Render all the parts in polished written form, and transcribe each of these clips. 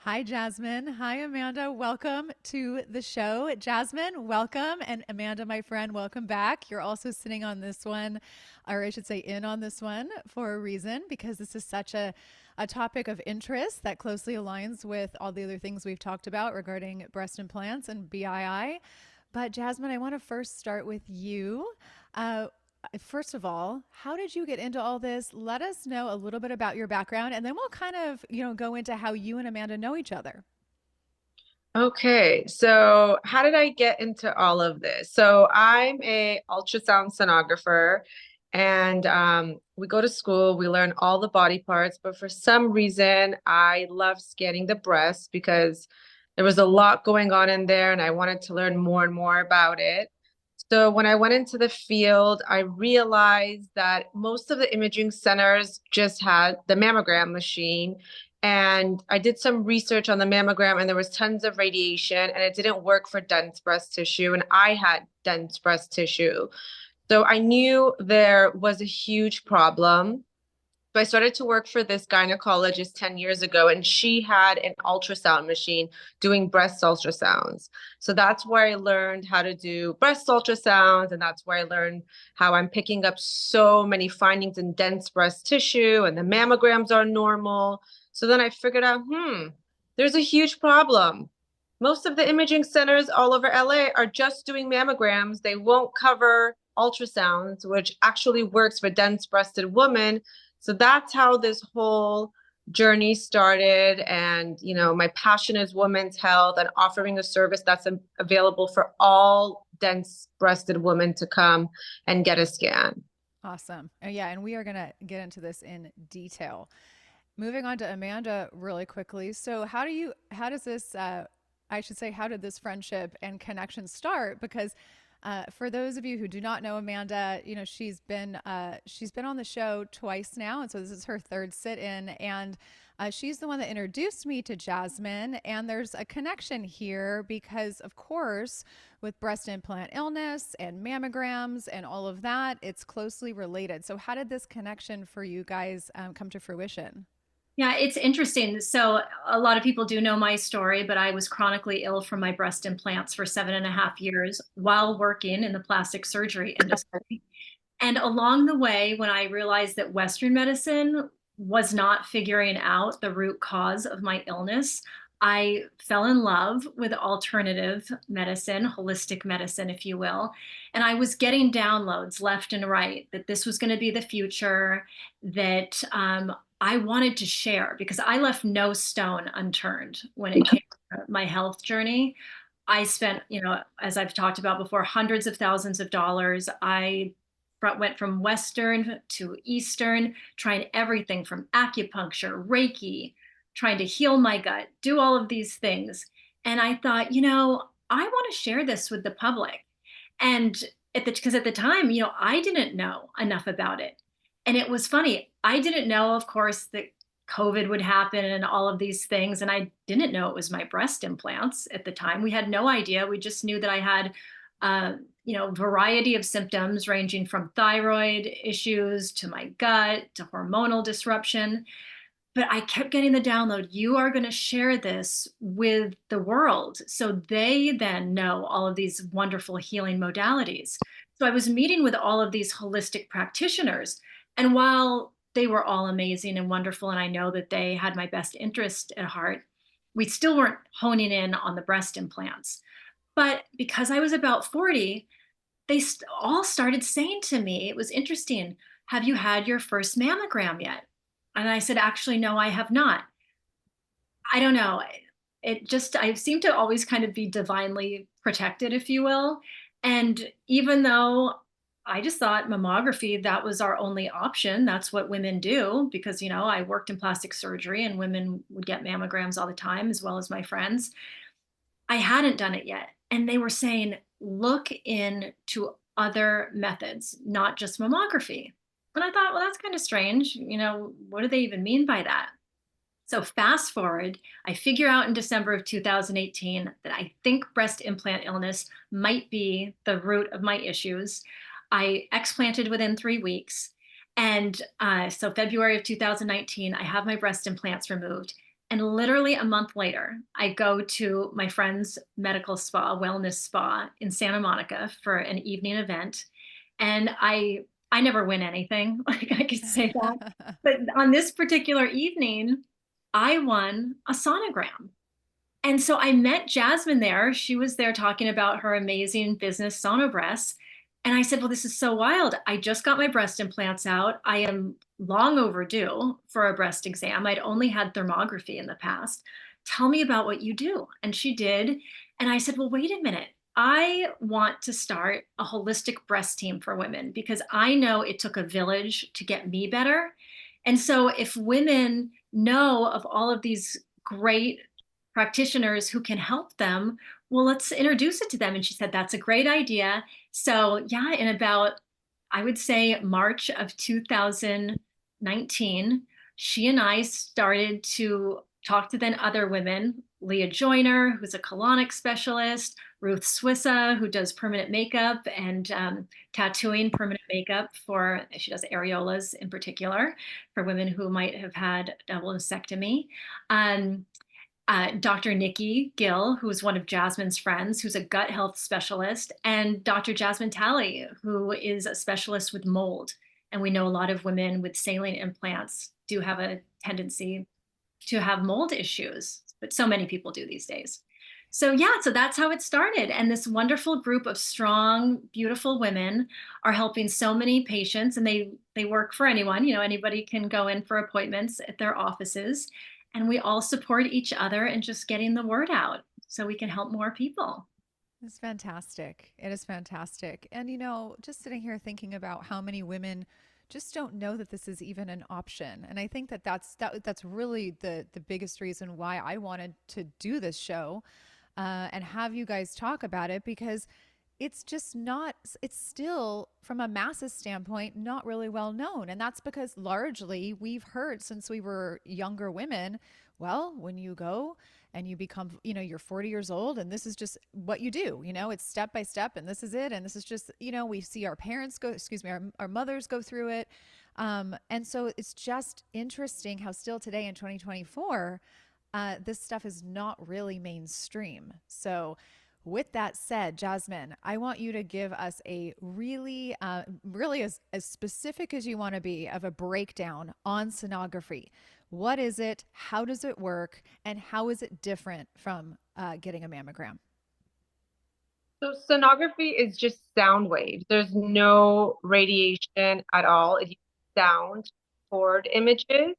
Hi, Jasmine. Hi, Amanda. Welcome to the show. Jasmine, welcome. And Amanda, my friend, welcome back. You're also sitting on this one, or I should say, in on this one for a reason, because this is such a topic of interest that closely aligns with all the other things we've talked about regarding breast implants and BII. But, Jasmine, I want to first start with you. Uh, First of all, how did you get into all this? Let us know a little bit about your background, and then we'll kind of, go into how you and Amanda know each other. Okay, so how did I get into all of this? So I'm a ultrasound sonographer, and we go to school, we learn all the body parts, but for some reason, I love scanning the breast because there was a lot going on in there, and I wanted to learn more and more about it. So when I went into the field, I realized that most of the imaging centers just had the mammogram machine. And I did some research on the mammogram, and there was tons of radiation, and it didn't work for dense breast tissue. And I had dense breast tissue. So I knew there was a huge problem. So I started to work for this gynecologist 10 years ago, and she had an ultrasound machine doing breast ultrasounds. So that's where I learned how to do breast ultrasounds, and that's where I learned how I'm picking up so many findings in dense breast tissue, and the mammograms are normal. So then I figured out, there's a huge problem. Most of the imaging centers all over LA are just doing mammograms. They won't cover ultrasounds, which actually works for dense breasted women. So that's how this whole journey started. And, my passion is women's health and offering a service that's available for all dense breasted women to come and get a scan. Awesome. Yeah, and we are going to get into this in detail. Moving on to Amanda really quickly. So, how does this, I should say, how did this friendship and connection start? Because for those of you who do not know Amanda, she's been on the show twice now, and so this is her third sit-in, and she's the one that introduced me to Jasmine. And there's a connection here because, of course, with breast implant illness and mammograms and all of that, it's closely related. So, how did this connection for you guys come to fruition? Yeah, it's interesting. So, a lot of people do know my story, but I was chronically ill from my breast implants for 7.5 years while working in the plastic surgery industry. And along the way, when I realized that Western medicine was not figuring out the root cause of my illness, I fell in love with alternative medicine, holistic medicine, if you will. And I was getting downloads left and right that this was going to be the future, that I wanted to share because I left no stone unturned when it came to my health journey. I spent, as I've talked about before, hundreds of thousands of dollars. I went from Western to Eastern, trying everything from acupuncture, Reiki, trying to heal my gut, do all of these things. And I thought, I want to share this with the public. And because at the time, I didn't know enough about it. And it was funny. I didn't know, of course, that COVID would happen and all of these things. And I didn't know it was my breast implants at the time. We had no idea. We just knew that I had, variety of symptoms ranging from thyroid issues to my gut to hormonal disruption. But I kept getting the download. You are going to share this with the world so they then know all of these wonderful healing modalities. So I was meeting with all of these holistic practitioners. And while they were all amazing and wonderful, and I know that they had my best interest at heart, we still weren't honing in on the breast implants. But because I was about 40, all started saying to me, it was interesting, have you had your first mammogram yet? And I said, actually, no, I have not. I don't know. I seem to always kind of be divinely protected, if you will. And even though I just thought mammography, that was our only option. That's what women do because, I worked in plastic surgery and women would get mammograms all the time, as well as my friends. I hadn't done it yet. And they were saying, look into other methods, not just mammography. And I thought, well, that's kind of strange. What do they even mean by that? So fast forward, I figure out in December of 2018 that I think breast implant illness might be the root of my issues. I explanted within 3 weeks. And so February of 2019, I have my breast implants removed. And literally a month later, I go to my friend's medical spa, wellness spa in Santa Monica for an evening event. And I never win anything, like I could say that. But on this particular evening, I won a sonogram. And so I met Jasmine there. She was there talking about her amazing business sonobreasts. And I said, well, this is so wild. I just got my breast implants out. I am long overdue for a breast exam. I'd only had thermography in the past. Tell me about what you do. And she did. And I said, well, wait a minute. I want to start a holistic breast team for women because I know it took a village to get me better. And so if women know of all of these great practitioners who can help them, well, let's introduce it to them. And she said, that's a great idea. So, yeah, in about, I would say, March of 2019, she and I started to talk to then other women, Leah Joyner, who's a colonic specialist, Ruth Swissa, who does permanent makeup and tattooing permanent makeup for, she does areolas in particular, for women who might have had double mastectomy. Dr. Nikki Gill, who's one of Jasmine's friends, who's a gut health specialist, and Dr. Jasmine Talley, who is a specialist with mold. And we know a lot of women with saline implants do have a tendency to have mold issues, but so many people do these days. So yeah, so that's how it started. And this wonderful group of strong, beautiful women are helping so many patients, and they work for anyone. You know, anybody can go in for appointments at their offices. And we all support each other and just getting the word out so we can help more people. It's fantastic. It is fantastic. And just sitting here thinking about how many women just don't know that this is even an option. And I think that that's really the biggest reason why I wanted to do this show and have you guys talk about it, because it's just not, it's still, from a masses standpoint, not really well known. And that's because largely we've heard since we were younger women, well, when you go and you become, you're 40 years old and this is just what you do, it's step by step and this is it. And this is just, we see our parents go, excuse me, our mothers go through it. And so it's just interesting how still today in 2024, this stuff is not really mainstream. So with that said, Jasmine, I want you to give us a really, really as specific as you want to be of a breakdown on sonography. What is it? How does it work? And how is it different from getting a mammogram? So sonography is just sound waves. There's no radiation at all. It's sound toward images.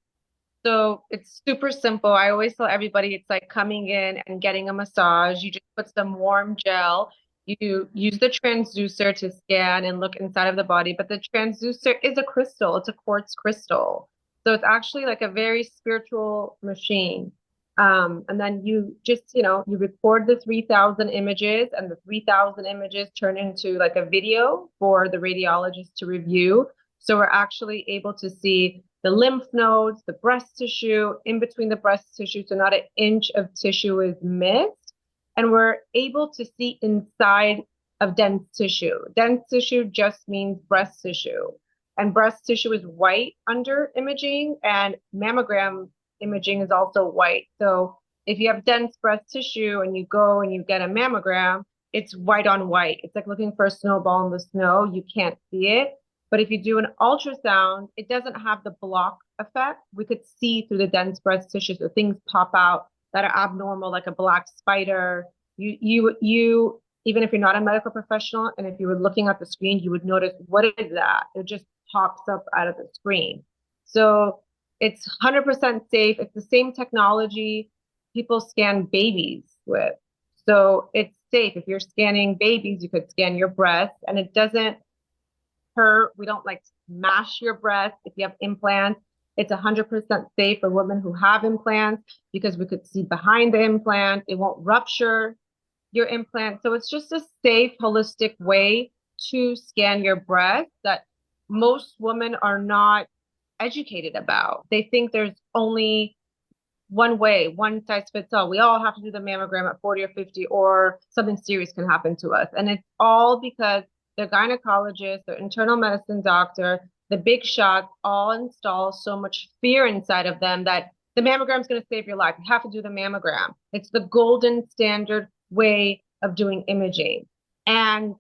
So it's super simple. I always tell everybody it's like coming in and getting a massage. You just put some warm gel. You use the transducer to scan and look inside of the body, but the transducer is a crystal. It's a quartz crystal. So it's actually like a very spiritual machine. And then you just, you record the 3,000 images, and the 3,000 images turn into like a video for the radiologist to review. So we're actually able to see the lymph nodes, the breast tissue, in between the breast tissue, so not an inch of tissue is missed. And we're able to see inside of dense tissue. Dense tissue just means breast tissue. And breast tissue is white under imaging, and mammogram imaging is also white. So if you have dense breast tissue and you go and you get a mammogram, it's white on white. It's like looking for a snowball in the snow. You can't see it. But if you do an ultrasound, it doesn't have the block effect. We could see through the dense breast tissue, so things pop out that are abnormal, like a black spider. You even if you're not a medical professional, and if you were looking at the screen, you would notice, what is that? It just pops up out of the screen. So it's 100% safe. It's the same technology people scan babies with. So it's safe. If you're scanning babies, you could scan your breast, and it doesn't hurt. We don't like smash your breast if you have implants. It's 100% safe for women who have implants, because we could see behind the implant. It won't rupture your implant. So it's just a safe, holistic way to scan your breast that most women are not educated about. They think there's only one way, one size fits all. We all have to do the mammogram at 40 or 50, or something serious can happen to us. And it's all because the gynecologist, the internal medicine doctor, the big shots all install so much fear inside of them that the mammogram is going to save your life. You have to do the mammogram. It's the golden standard way of doing imaging. And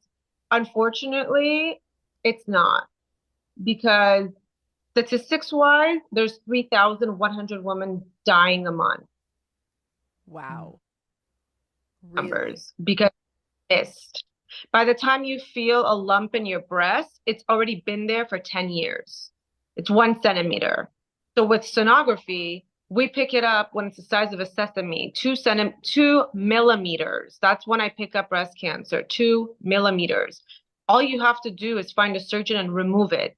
unfortunately, it's not, because statistics wise, there's 3,100 women dying a month. Wow. Really? Numbers because missed. By the time you feel a lump in your breast, it's already been there for 10 years. It's 1 centimeter. So with sonography, we pick it up when it's the size of a sesame, 2 millimeters. That's when I pick up breast cancer, 2 millimeters. All you have to do is find a surgeon and remove it,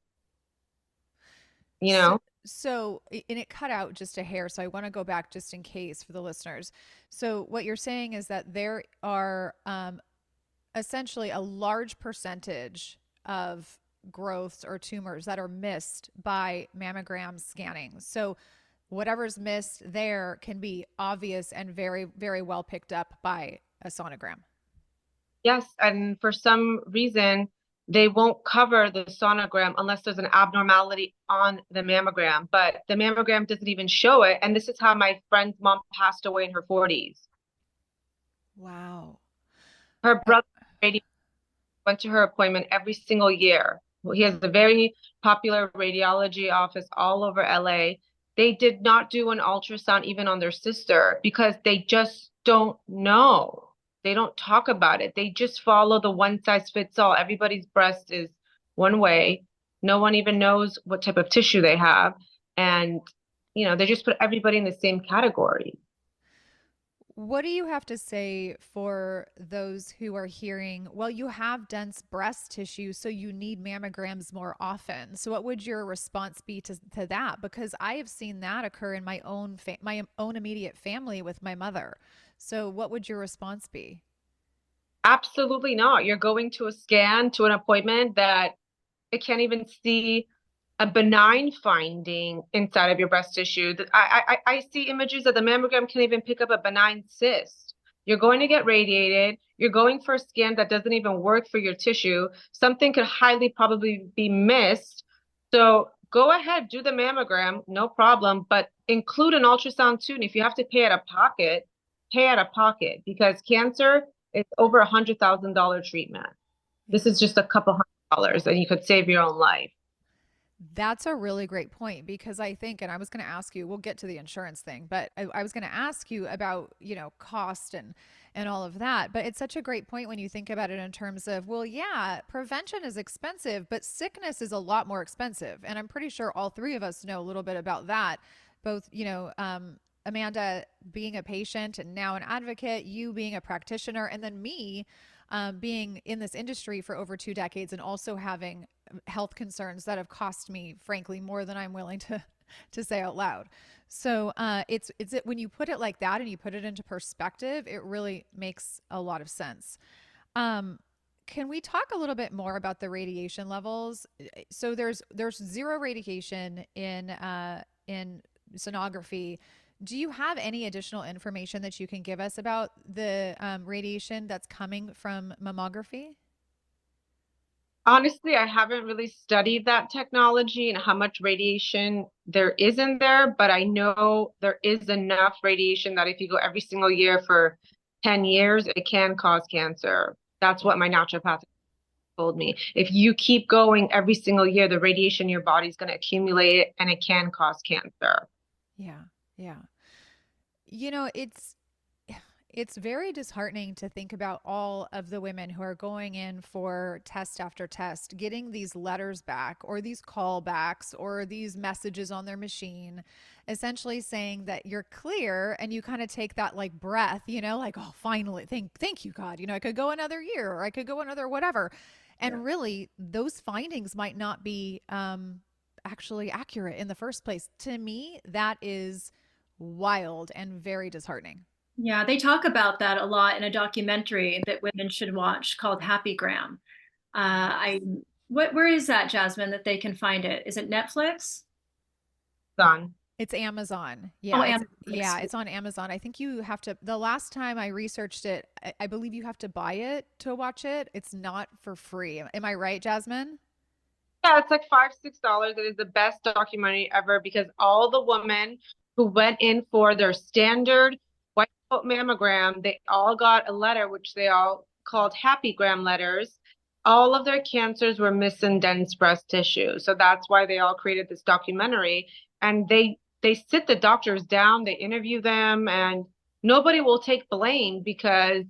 you So, know? and it cut out just a hair. So I want to go back just in case for the listeners. So what you're saying is that there are essentially a large percentage of growths or tumors that are missed by mammogram scanning. So whatever's missed there can be obvious and very, very well picked up by a sonogram. Yes, and for some reason, they won't cover the sonogram unless there's an abnormality on the mammogram. But the mammogram doesn't even show it. And this is how my friend's mom passed away in her 40s. Wow. Her Uh, brother went to her appointment every single year. Well, he has a very popular radiology office all over LA. They did not do an ultrasound even on their sister because they just don't know. They don't talk about it. They just follow the one size fits all. Everybody's breast is one way. No one even knows what type of tissue they have. And, they just put everybody in the same category. What do you have to say for those who are hearing, well, you have dense breast tissue, so you need mammograms more often? So what would your response be to that? Because I have seen that occur in my own immediate family with my mother. So what would your response be? Absolutely not. You're going to a scan, to an appointment that it can't even see a benign finding inside of your breast tissue. I see images that the mammogram can't even pick up a benign cyst. You're going to get radiated. You're going for a scan that doesn't even work for your tissue. Something could highly probably be missed. So go ahead, do the mammogram, no problem, but include an ultrasound too. And if you have to pay out of pocket, pay out of pocket, because cancer is over $100,000 treatment. This Yeah. is just a couple $100 and you could save your own life. That's a really great point because I think, and I was going to ask you, we'll get to the insurance thing, but I was going to ask you about, cost and all of that. But it's such a great point when you think about it in terms of, well, yeah, prevention is expensive, but sickness is a lot more expensive. And I'm pretty sure all three of us know a little bit about that. Both, Amanda being a patient and now an advocate, you being a practitioner, and then me being in this industry for over 2 decades and also having health concerns that have cost me, frankly, more than I'm willing to say out loud. So it's when you put it like that and you put it into perspective, it really makes a lot of sense. Um, can we talk a little bit more about the radiation levels? So there's zero radiation in sonography. Do you have any additional information that you can give us about the radiation that's coming from mammography? Honestly, I haven't really studied that technology and how much radiation there is in there, but I know there is enough radiation that if you go every single year for 10 years, it can cause cancer. That's what my naturopath told me. If you keep going every single year, the radiation in your body is going to accumulate and it can cause cancer. Yeah, yeah. You know, it's very disheartening to think about all of the women who are going in for test after test, getting these letters back or these callbacks or these messages on their machine, essentially saying that you're clear, and you kind of take that like breath, like, oh, finally, thank you, God. I could go another year or I could go another whatever. Yeah. And really, those findings might not be actually accurate in the first place. To me, that is wild and very disheartening. Yeah, they talk about that a lot in a documentary that women should watch called Happy Gram. I Yes. where is that, Jasmine, that they can find it? Is it Netflix? Done. It's Amazon. Oh, Yeah, and it's on Amazon. I think you have to, the last time I researched it, I believe you have to buy it to watch it. It's not for free. Am I right, Jasmine? Yeah, it's like $5, $6. It is the best documentary ever because all the women who went in for their standard white coat mammogram, they all got a letter, which they all called happygram letters. All of their cancers were missing dense breast tissue. So that's why they all created this documentary. And they sit the doctors down, they interview them, and nobody will take blame because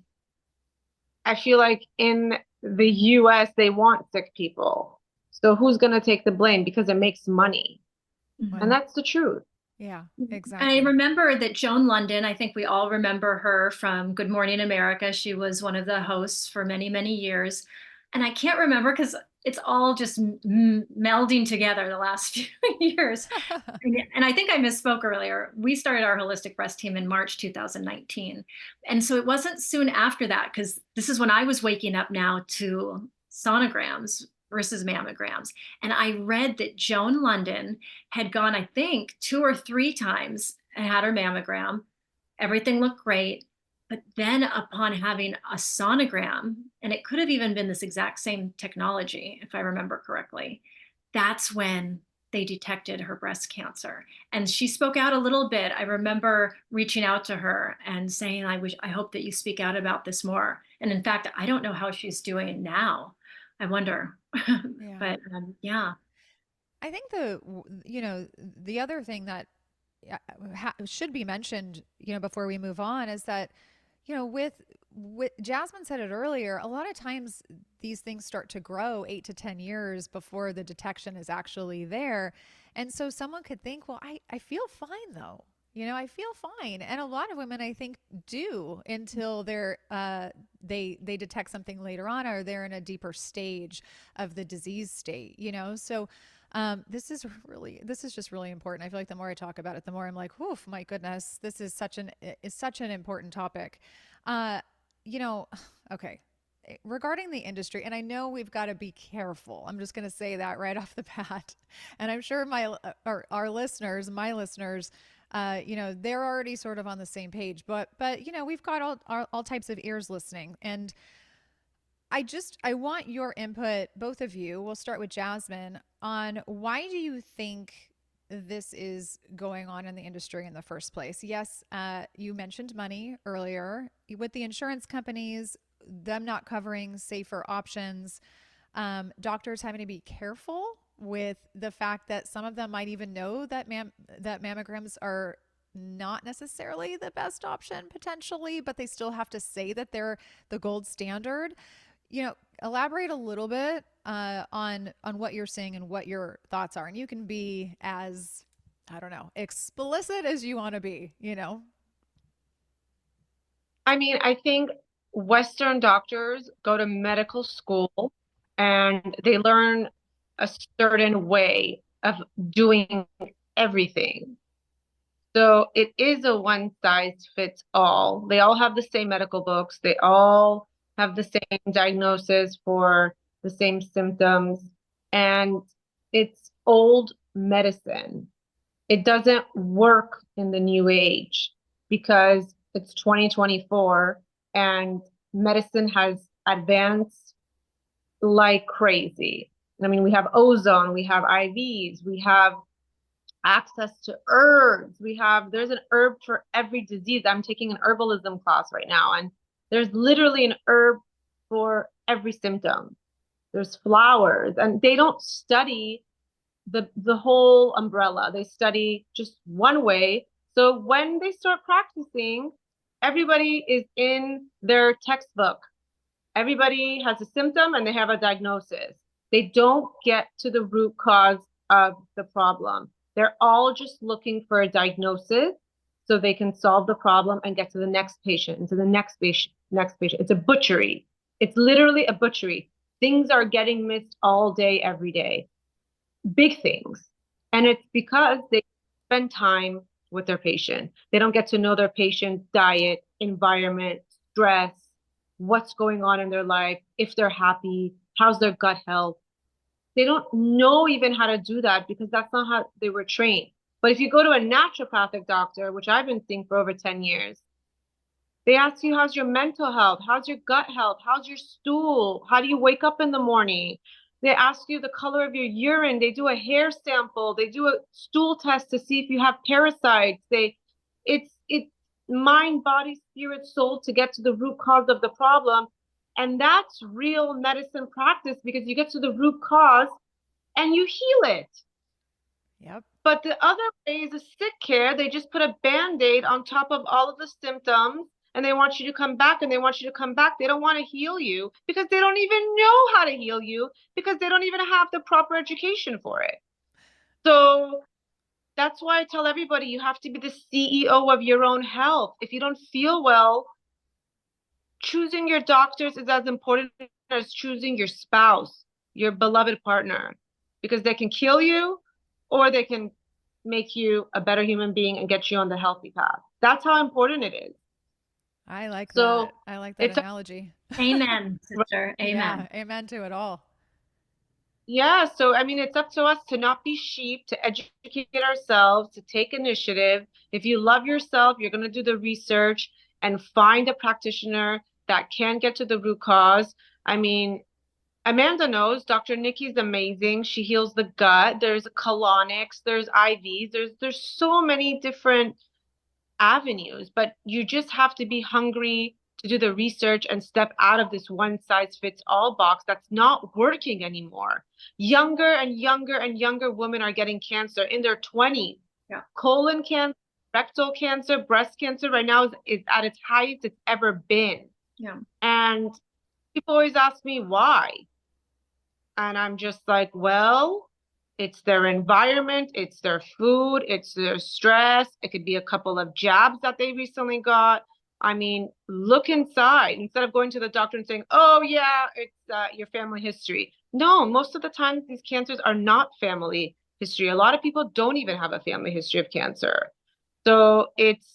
I feel like in the US they want sick people. So who's going to take the blame because it makes money? And Right. that's the truth. Yeah, And I exactly. remember that Joan London, I think we all remember her from Good Morning America. She was one of the hosts for many, many years. And I can't remember because it's all just melding together the last few years. And I think I misspoke earlier. We started our holistic breast team in March 2019. And so it wasn't soon after that, because this is when I was waking up now to sonograms versus mammograms. And I read that Joan London had gone, I think, 2 or 3 times and had her mammogram. Everything looked great. But then upon having a sonogram, and it could have even been this exact same technology, if I remember correctly, that's when they detected her breast cancer. And she spoke out a little bit. I remember reaching out to her and saying, I hope that you speak out about this more. And in fact, I don't know how she's doing now. I wonder. Yeah. But yeah. I think the other thing that should be mentioned, before we move on is that, with Jasmine said it earlier, a lot of times these things start to grow 8 to 10 years before the detection is actually there. And so someone could think, well, I feel fine though. I feel fine. And a lot of women, I think, do until they detect something later on, or they're in a deeper stage of the disease state, So this is just really important. I feel like the more I talk about it, the more I'm like, "Oof, my goodness, this is such an important topic." Uh, you know, okay. Regarding the industry, and I know we've got to be careful. I'm just going to say that right off the bat, and I'm sure our listeners, my listeners, they're already sort of on the same page. But we've got all types of ears listening, and I want your input, both of you. We'll start with Jasmine on why do you think this is going on in the industry in the first place? Yes, you mentioned money earlier with the insurance companies, them not covering safer options, doctors having to be careful with the fact that some of them might even know that that mammograms are not necessarily the best option potentially, but they still have to say that they're the gold standard. Elaborate a little bit on what you're seeing and what your thoughts are, and you can be as, I don't know, explicit as you want to be. I mean, I think Western doctors go to medical school and they learn a certain way of doing everything. So it is a one size fits all. They all have the same medical books. They all have the same diagnosis for the same symptoms. And it's old medicine. It doesn't work in the new age because it's 2024 and medicine has advanced like crazy. I mean, we have ozone, we have IVs, we have access to herbs. There's an herb for every disease. I'm taking an herbalism class right now, and there's literally an herb for every symptom. There's flowers, and they don't study the whole umbrella. They study just one way. So when they start practicing, everybody is in their textbook. Everybody has a symptom and they have a diagnosis. They don't get to the root cause of the problem. They're all just looking for a diagnosis so they can solve the problem and get to the next patient, and to the next patient, next patient. It's a butchery. It's literally a butchery. Things are getting missed all day, every day. Big things. And it's because they spend time with their patient. They don't get to know their patient's diet, environment, stress, what's going on in their life, if they're happy, how's their gut health. They don't know even how to do that because that's not how they were trained. But if you go to a naturopathic doctor, which I've been seeing for over 10 years, they ask you, how's your mental health? How's your gut health? How's your stool? How do you wake up in the morning? They ask you the color of your urine. They do a hair sample. They do a stool test to see if you have parasites. It's mind, body, spirit, soul to get to the root cause of the problem. And that's real medicine practice because you get to the root cause and you heal it. Yep. But the other way is a sick care. They just put a band-aid on top of all of the symptoms and they want you to come back and they want you to come back. They don't want to heal you because they don't even know how to heal you because they don't even have the proper education for it. So that's why I tell everybody you have to be the CEO of your own health. If you don't feel well, choosing your doctors is as important as choosing your spouse, your beloved partner, because they can kill you or they can make you a better human being and get you on the healthy path. That's how important it is. I like that. So I like that it's a, analogy. Amen, sister. Yeah, Amen. amen to it all. yeah, so I mean, it's up to us to not be sheep, to educate ourselves, to take initiative. If you love yourself, you're going to do the research and find a practitioner that can get to the root cause. I mean, Amanda knows Dr. Nikki's amazing. She heals the gut. There's colonics, there's IVs, there's so many different avenues, but you just have to be hungry to do the research and step out of this one size fits all box that's not working anymore. Younger and younger and younger women are getting cancer in their 20s. Yeah. Colon cancer, rectal cancer, breast cancer right now is at its highest it's ever been. Yeah. And people always ask me why. And I'm just like, well, it's their environment, it's their food, it's their stress. It could be a couple of jabs that they recently got. I mean, look inside instead of going to the doctor and saying, oh, yeah, it's your family history. No, most of the time, these cancers are not family history. A lot of people don't even have a family history of cancer. So it's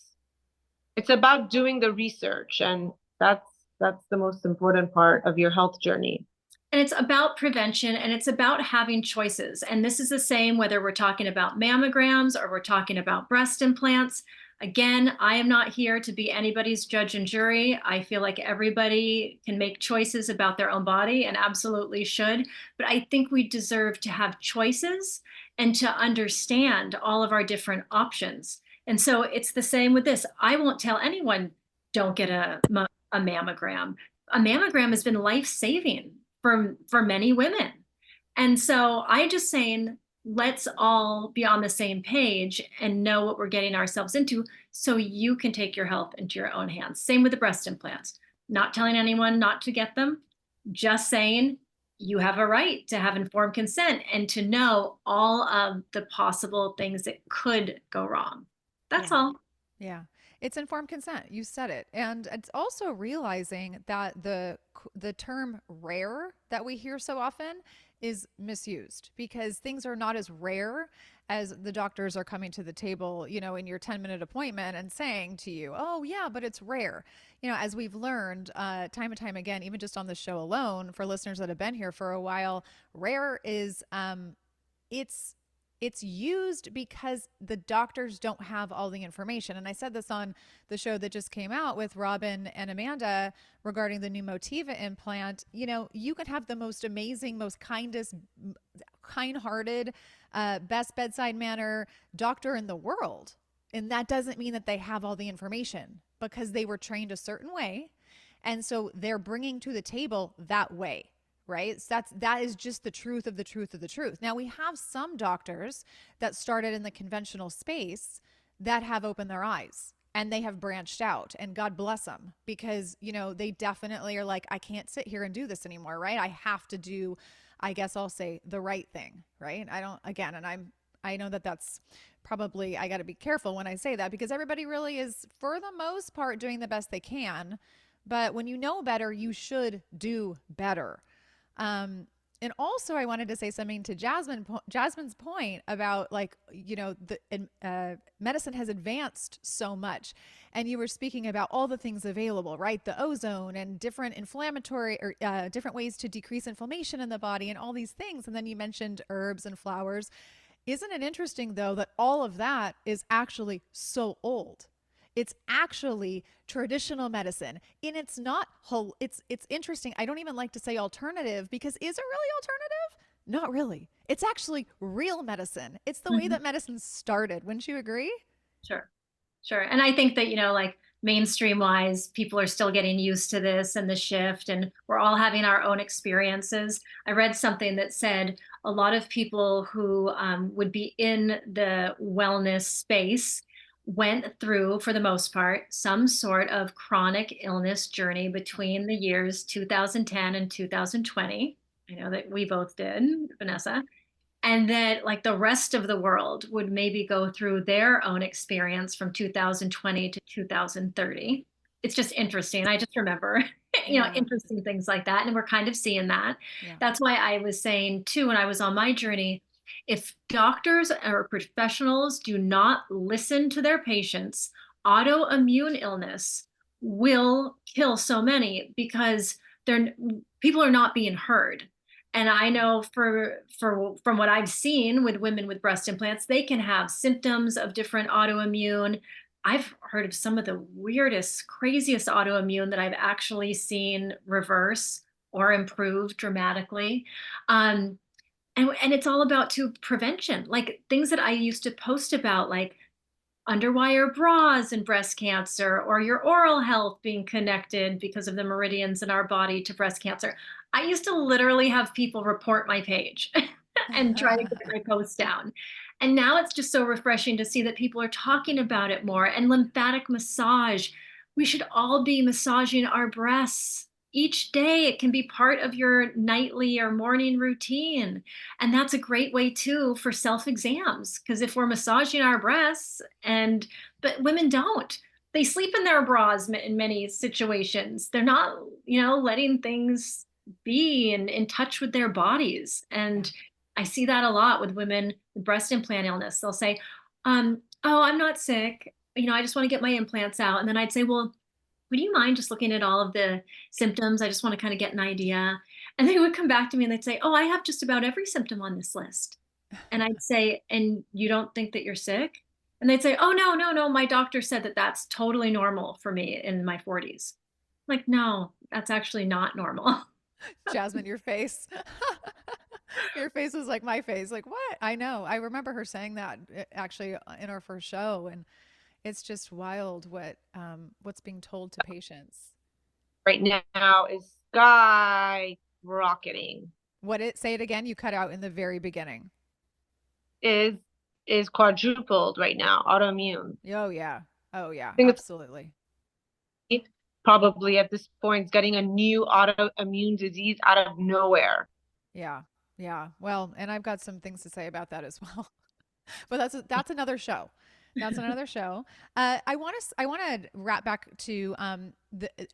about doing the research, and that's the most important part of your health journey. And it's about prevention and it's about having choices. And this is the same whether we're talking about mammograms or we're talking about breast implants. Again, I am not here to be anybody's judge and jury. I feel like everybody can make choices about their own body and absolutely should. But I think we deserve to have choices and to understand all of our different options. And so it's the same with this. I won't tell anyone, don't get a mammogram. A mammogram has been life-saving for many women. And so I just saying, let's all be on the same page and know what we're getting ourselves into so you can take your health into your own hands. Same with the breast implants. Not telling anyone not to get them, just saying you have a right to have informed consent and to know all of the possible things that could go wrong. That's Yeah. all. Yeah. It's informed consent. You said it. And it's also realizing that the term rare that we hear so often is misused because things are not as rare as the doctors are coming to the table, in your 10-minute appointment and saying to you, oh, yeah, but it's rare. As we've learned time and time again, even just on the show alone, for listeners that have been here for a while, rare is it's it's used because the doctors don't have all the information. And I said this on the show that just came out with Robin and Amanda regarding the new Motiva implant. You can have the most amazing, most kindest, kind-hearted, best bedside manner doctor in the world. And that doesn't mean that they have all the information because they were trained a certain way. And so they're bringing to the table that way, right? So that is just the truth of the truth of the truth. Now we have some doctors that started in the conventional space that have opened their eyes and they have branched out, and God bless them, because they definitely are like, I can't sit here and do this anymore, right? I have to do, I guess I'll say, the right thing, right? I know that that's probably, I got to be careful when I say that because everybody really is for the most part doing the best they can. But when you know better, you should do better. And also I wanted to say something to Jasmine's point about medicine has advanced so much. And you were speaking about all the things available, right? The ozone and different inflammatory or different ways to decrease inflammation in the body and all these things. And then you mentioned herbs and flowers. Isn't it interesting though, that all of that is actually so old? It's actually traditional medicine. And it's not whole, it's interesting. I don't even like to say alternative because is it really alternative? Not really. It's actually real medicine. It's the way Mhm. that medicine started. Wouldn't you agree? Sure. Sure. And I think that, like mainstream wise, people are still getting used to this and the shift, and we're all having our own experiences. I read something that said a lot of people who would be in the wellness space went through, for the most part, some sort of chronic illness journey between the years 2010 and 2020. I know that we both did, Vanessa, and that like the rest of the world would maybe go through their own experience from 2020 to 2030. It's just interesting. I just remember, Yeah. interesting things like that. And we're kind of seeing that. Yeah. That's why I was saying too, when I was on my journey, if doctors or professionals do not listen to their patients, autoimmune illness will kill so many because they're people are not being heard. And I know from what I've seen with women with breast implants, they can have symptoms of different autoimmune. I've heard of some of the weirdest, craziest autoimmune that I've actually seen reverse or improve dramatically. Um, and it's all about to prevention, like things that I used to post about, like underwire bras and breast cancer, or your oral health being connected because of the meridians in our body to breast cancer. I used to literally have people report my page and try to get my posts down. And now it's just so refreshing to see that people are talking about it more. And lymphatic massage, we should all be massaging our breasts each day. It can be part of your nightly or morning routine. And that's a great way too for self exams. Because if we're massaging our breasts, but women don't, they sleep in their bras in many situations. They're not, letting things be and in touch with their bodies. Yeah. And I see that a lot with women with breast implant illness. They'll say, oh, I'm not sick. I just want to get my implants out. And then I'd say, well, would you mind just looking at all of the symptoms? I just want to kind of get an idea. And they would come back to me and they'd say, oh, I have just about every symptom on this list. And I'd say, and you don't think that you're sick? And they'd say, oh, no, no, no. My doctor said that that's totally normal for me in my 40s. Like, no, that's actually not normal. Jasmine, your face. Your face was like my face. Like, what? I know. I remember her saying that actually in our first show, and it's just wild what's being told to patients. Right now is skyrocketing. What it say it again? You cut out in the very beginning. Is is quadrupled right now, autoimmune. Oh yeah. Oh yeah, I think absolutely. it's probably at this point getting a new autoimmune disease out of nowhere. Yeah. Yeah. Well, and I've got some things to say about that as well. But that's another show. That's another show. I want to wrap back to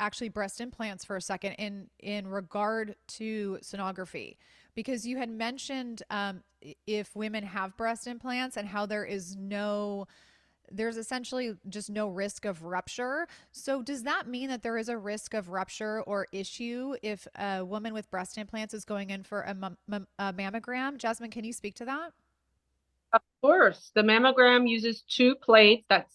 actually breast implants for a second in regard to sonography, because you had mentioned if women have breast implants and how there's essentially just no risk of rupture. So does that mean that there is a risk of rupture or issue if a woman with breast implants is going in for a mammogram? Jasmine, can you speak to that? Of course, the mammogram uses two plates that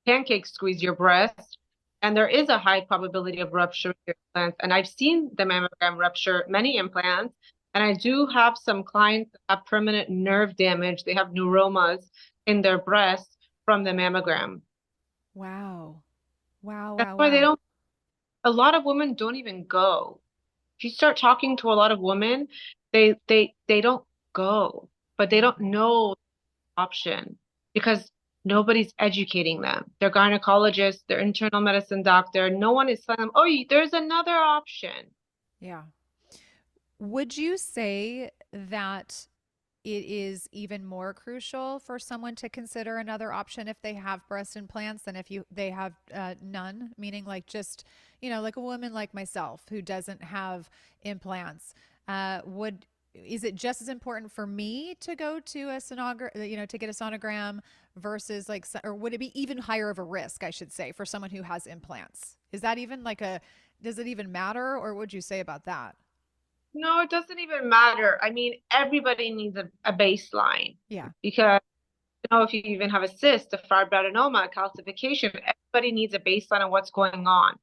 pancake squeeze your breast, and there is a high probability of rupture with your implants. And I've seen the mammogram rupture many implants, and I do have some clients that have permanent nerve damage. They have neuromas in their breasts from the mammogram. Wow. Wow, That's wow, why they wow. don't, a lot of women don't even go. If you start talking to a lot of women, they don't go, but they don't know option because nobody's educating them. Their gynecologist, their internal medicine doctor, no one is telling them, oh, there's another option. Yeah. Would you say that it is even more crucial for someone to consider another option if they have breast implants than if they have none? Meaning, like just like a woman like myself who doesn't have implants. Would Is it just as important for me to go to a sonogram, to get a sonogram versus or would it be even higher of a risk, I should say, for someone who has implants? Is that even does it even matter, or what would you say about that? No, it doesn't even matter. I mean, everybody needs a baseline Yeah. because if you even have a cyst, a fibroadenoma, a calcification, everybody needs a baseline of what's going on.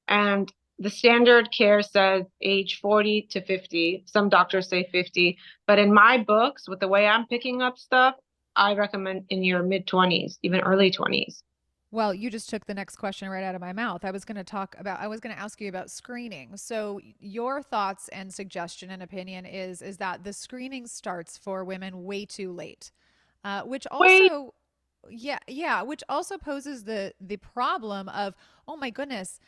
And the standard care says age 40 to 50. Some doctors say 50. But in my books, with the way I'm picking up stuff, I recommend in your mid 20s, even early 20s. Well, you just took the next question right out of my mouth. I was going to ask you about screening. So your thoughts and suggestion and opinion is that the screening starts for women way too late. Which Wait, also, yeah, which also poses the problem of, oh my goodness,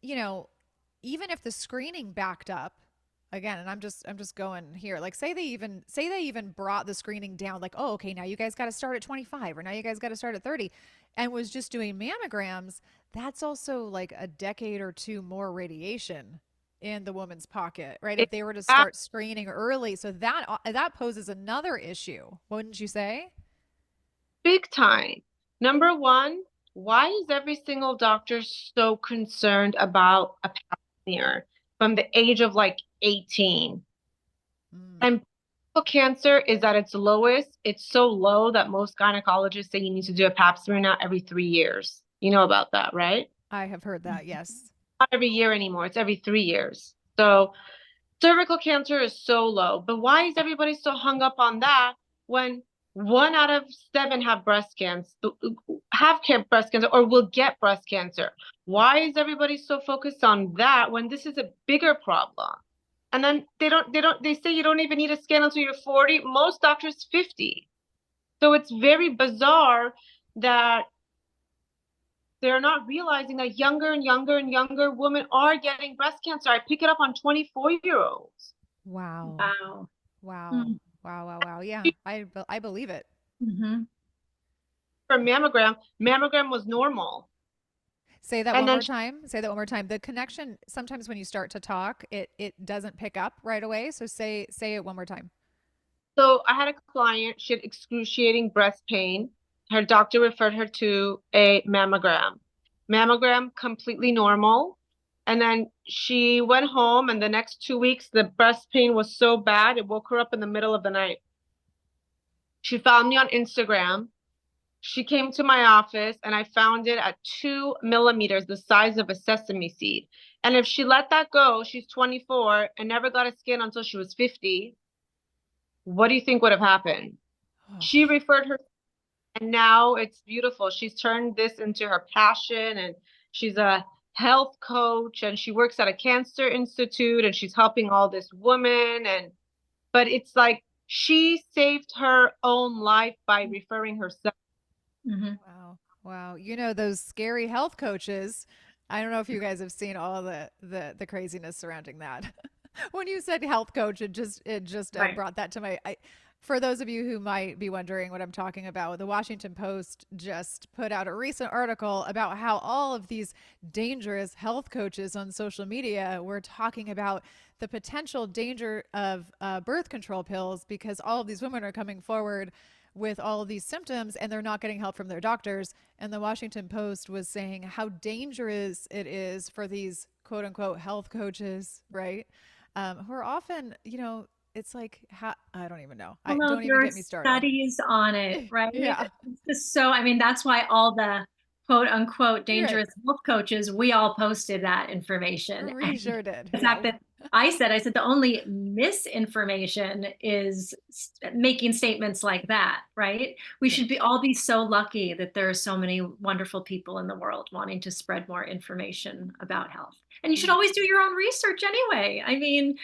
you know, even if the screening backed up again, and I'm just going here, like say they even brought the screening down, like, oh, okay, now you guys got to start at 25, or now you guys got to start at 30, and was just doing mammograms, that's also like a decade or two more radiation in the woman's pocket, right? If they were to it's start screening early. So that poses another issue, wouldn't you say? big time. Number one, why is every single doctor so concerned about a pap smear from the age of like 18? Mm, And breast cancer is at its lowest. It's so low that most gynecologists say you need to do a pap smear now every 3 years. You know about that, right? I have heard that, yes. Not every year anymore. It's every 3 years. So cervical cancer is so low. But why is everybody so hung up on that when 1 out of 7 have breast cancer or will get breast cancer? Why is everybody so focused on that when this is a bigger problem? And then they say you don't even need a scan until you're 40. Most doctors 50. So it's very bizarre that they're not realizing that younger and younger and younger women are getting breast cancer. I pick it up on 24-year-olds. Wow. Wow. Wow. Mm. Wow, wow, wow. Yeah, I believe it. Hmm. For mammogram was normal. Say that And one then more time. Say that one more time. The connection sometimes when you start to talk, it doesn't pick up right away. So say it one more time. so I had a client, she had excruciating breast pain. Her doctor referred her to a mammogram. Mammogram completely normal. And then she went home, and the next 2 weeks, the breast pain was so bad, it woke her up in the middle of the night. She found me on Instagram. She came to my office, and I found it at 2 millimeters, the size of a sesame seed. And if she let that go, she's 24 and never got a scan until she was 50. What do you think would have happened? Oh, She referred her, and now it's beautiful. She's turned this into her passion, and she's a health coach, and she works at a cancer institute, and she's helping all this women. And but it's like she saved her own life by referring herself. Hmm. wow. Wow. You know those scary health coaches. I don't know if you guys have seen all the craziness surrounding that. When you said health coach, it just Right. brought that to for those of you who might be wondering what I'm talking about, the Washington Post just put out a recent article about how all of these dangerous health coaches on social media were talking about the potential danger of birth control pills because all of these women are coming forward with all of these symptoms and they're not getting help from their doctors. And the Washington Post was saying how dangerous it is for these quote unquote health coaches, right? Who are often, it's like, I don't even know. I Although don't even there are get me started. studies on it, right? Yeah, It's just so, I mean, that's why all the quote unquote you're right. dangerous health coaches, we all posted that information. We sure did. The Yeah. fact that I said the only misinformation is making statements like that, right? We Yeah. should be all be so lucky that there are so many wonderful people in the world wanting to spread more information about health. And you should Yeah. always do your own research anyway. I mean,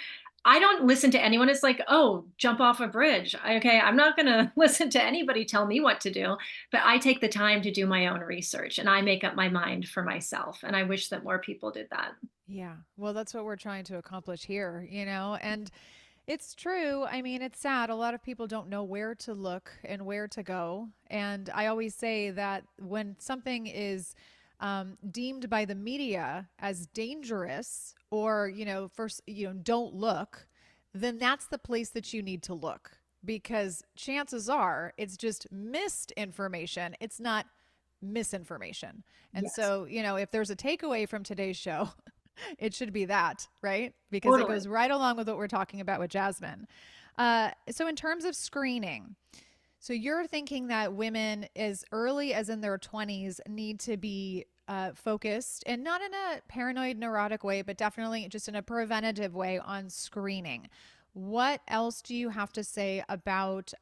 I don't listen to anyone. It's like, oh, jump off a bridge. Okay, I'm not going to listen to anybody tell me what to do, but I take the time to do my own research and I make up my mind for myself. And I wish that more people did that. Yeah. Well, that's what we're trying to accomplish here. And it's true. I mean, it's sad. A lot of people don't know where to look and where to go. And I always say that when something is deemed by the media as dangerous or, first, don't look, then that's the place that you need to look because chances are it's just missed information. It's not misinformation. And Yes, so, if there's a takeaway from today's show, it should be that, right? Because it totally. goes right along with what we're talking about with Jasmine. So, in terms of screening, so you're thinking that women as early as in their 20s need to be focused, and not in a paranoid, neurotic way, but definitely just in a preventative way on screening. What else do you have to say about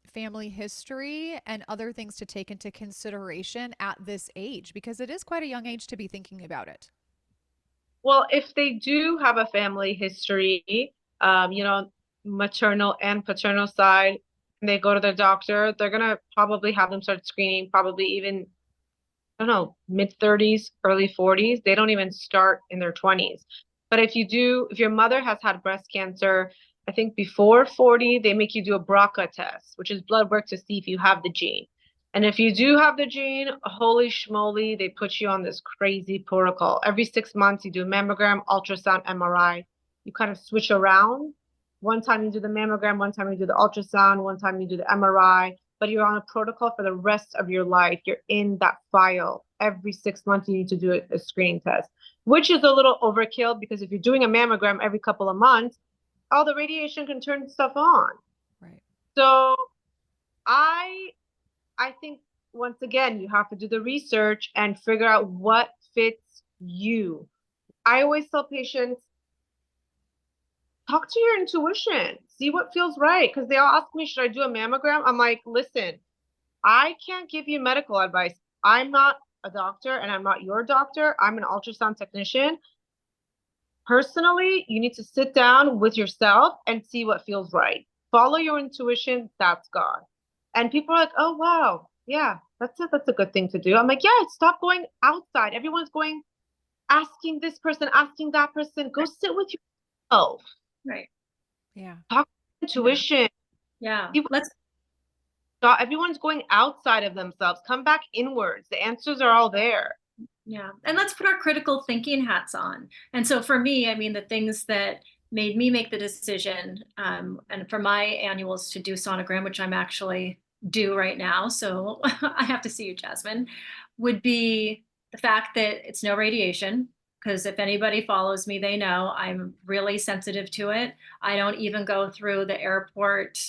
family history and other things to take into consideration at this age? Because it is quite a young age to be thinking about it. Well, if they do have a family history, you know, maternal and paternal side, and they go to their doctor, they're gonna probably have them start screening, probably even, I don't know, mid 30s, early 40s. They don't even start in their 20s. But if your mother has had breast cancer, I think before 40, they make you do a BRCA test, which is blood work to see if you have the gene. And if you do have the gene, holy schmoly, they put you on this crazy protocol. Every 6 months, you do a mammogram, ultrasound, MRI. You kind of switch around. One time you do the mammogram, one time you do the ultrasound, one time you do the MRI, but you're on a protocol for the rest of your life. You're in that file. Every 6 months, you need to do a screening test, which is a little overkill because if you're doing a mammogram every couple of months, all the radiation can turn stuff on. Right. So I I think once again, you have to do the research and figure out what fits you. I always tell patients, talk to your intuition, see what feels right. Because they all ask me, should I do a mammogram? I'm like, listen, I can't give you medical advice. I'm not a doctor and I'm not your doctor. I'm an ultrasound technician. Personally, you need to sit down with yourself and see what feels right. Follow your intuition. That's God. And people are like, oh, wow. Yeah, that's a good thing to do. I'm like, yeah, stop going outside. Everyone's going asking this person, asking that person. Go sit with yourself. Right. Yeah. Talk intuition. Yeah. People stop. Everyone's going outside of themselves. Come back inwards. The answers are all there. Yeah. And let's put our critical thinking hats on. And so for me, I mean, the things that made me make the decision, and for my annuals to do sonogram, which I'm actually due right now, so I have to see you, Jasmine, would be the fact that it's no radiation. Because if anybody follows me, they know I'm really sensitive to it. I don't even go through the airport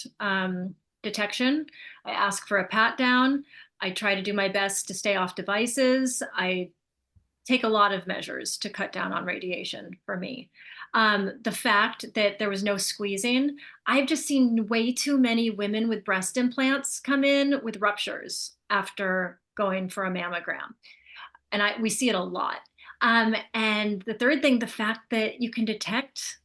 detection. I ask for a pat down. I try to do my best to stay off devices. I take a lot of measures to cut down on radiation for me. The fact that there was no squeezing, I've just seen way too many women with breast implants come in with ruptures after going for a mammogram. And we see it a lot. And the third thing, the fact that you can detect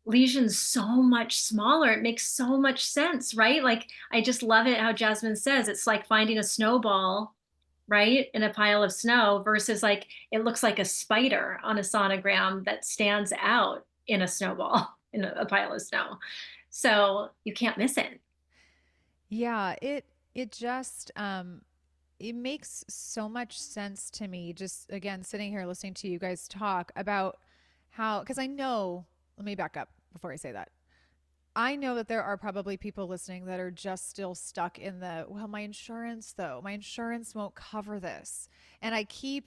lesions so much smaller, it makes so much sense, right? Like, I just love it how Jasmine says it's like finding a snowball, right, in a pile of snow versus like it looks like a spider on a sonogram that stands out in a snowball in a pile of snow. So you can't miss it. Yeah, it just it makes so much sense to me just again sitting here listening to you guys talk about how, because I know, let me back up before I say that. I know that there are probably people listening that are just still stuck in the, well, my insurance though, my insurance won't cover this. And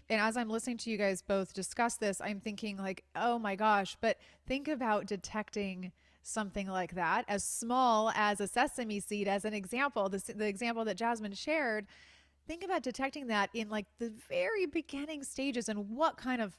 as I'm listening to you guys both discuss this, I'm thinking like, oh my gosh, but think about detecting something like that, as small as a sesame seed, as an example, the example that Jasmine shared. Think about detecting that in like the very beginning stages, and what kind of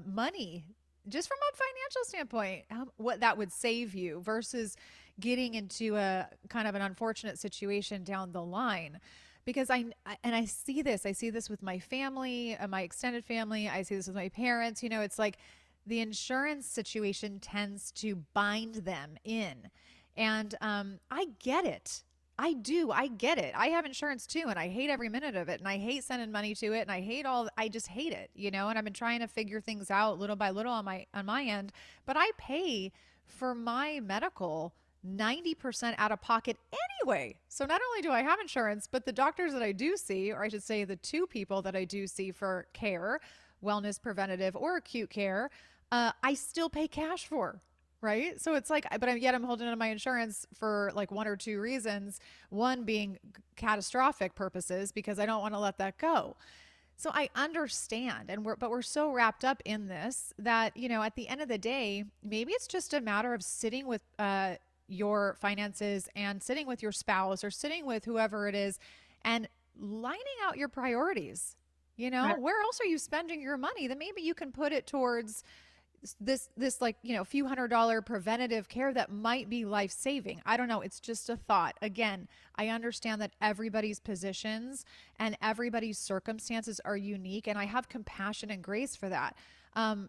money, just from a financial standpoint, what that would save you versus getting into a kind of an unfortunate situation down the line. Because I see this with my family, my extended family. I see this with my parents. You know, it's like the insurance situation tends to bind them in, and I get it. I do. I get it. I have insurance too, and I hate every minute of it, and I hate sending money to it, and I just hate it, you know, and I've been trying to figure things out little by little on my end, but I pay for my medical 90% out of pocket anyway. So not only do I have insurance, but the doctors that I do see, or I should say the two people that I do see for care, wellness, preventative, or acute care, I still pay cash for. Right. So it's like, but yet I'm holding on to my insurance for like one or two reasons. One being catastrophic purposes, because I don't want to let that go. So I understand. But we're so wrapped up in this that, you know, at the end of the day, maybe it's just a matter of sitting with, your finances and sitting with your spouse or sitting with whoever it is and lining out your priorities. You know, Right. where else are you spending your money? Then maybe you can put it towards this like, you know, few $100 preventative care that might be life saving. I don't know, it's just a thought. Again, I understand that everybody's positions and everybody's circumstances are unique, and I have compassion and grace for that.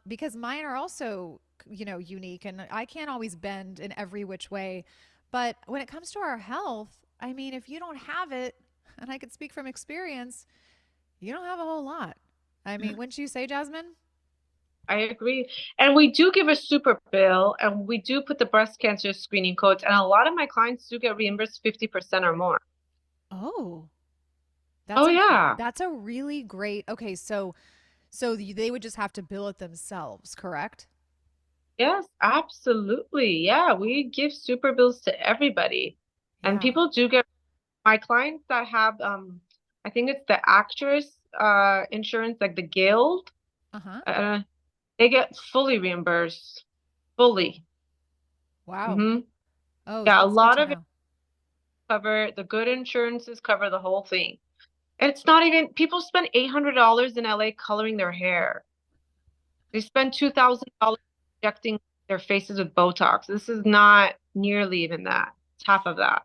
Because mine are also, you know, unique, and I can't always bend in every which way. But when it comes to our health, I mean, if you don't have it, and I could speak from experience, you don't have a whole lot. I mean, wouldn't you say, Jasmine? I agree. And we do give a super bill and we do put the breast cancer screening codes. And a lot of my clients do get reimbursed 50% or more. Oh, Oh, yeah. that's a really great. Okay, so they would just have to bill it themselves, correct? Yes, absolutely. Yeah, we give super bills to everybody. And Yeah. people do get my clients that have I think it's the actress insurance, like the Guild, Uh-huh. uh they get fully reimbursed. Fully. Wow. Hmm. Oh, Yeah, a that's good lot to of it know. cover the good insurances cover the whole thing. It's not even people spend $800 in LA coloring their hair. They spend $2,000 injecting their faces with Botox. This is not nearly even that. It's half of that.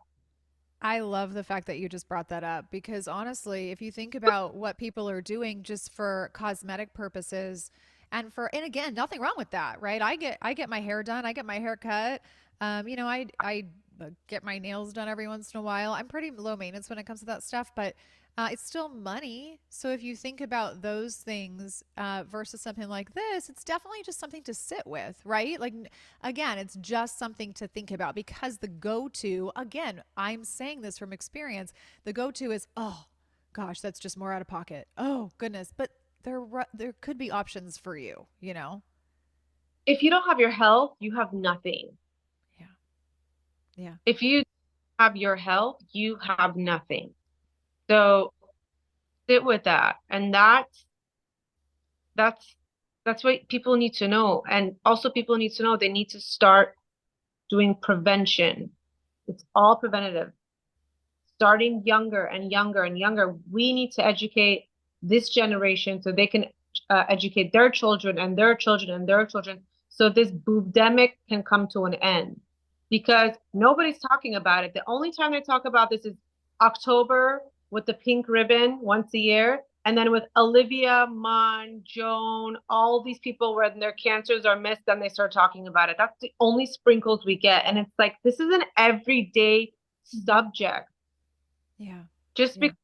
I love the fact that you just brought that up, because honestly, if you think about what people are doing just for cosmetic purposes, and again, nothing wrong with that, right? I get my hair done, I get my hair cut. You know, I get my nails done every once in a while. I'm pretty low maintenance when it comes to that stuff, but it's still money. So if you think about those things versus something like this, it's definitely just something to sit with, right? Like, again, it's just something to think about, because the go to, again, I'm saying this from experience, the go to is, oh gosh, that's just more out of pocket. Oh goodness. But there could be options for you, you know? If you don't have your health, you have nothing. Yeah. Yeah. If you have your health, you have nothing. So sit with that. And that's that's what people need to know. And also people need to know they need to start doing prevention. It's all preventative. Starting younger and younger and younger. We need to educate this generation so they can educate their children and their children and their children so this boobdemic can come to an end. Because nobody's talking about it. The only time they talk about this is October with the pink ribbon once a year. And then with Olivia Munn, Joan, all these people when their cancers are missed, then they start talking about it. That's the only sprinkles we get. And it's like, this is an everyday subject. Yeah. Just Yeah. because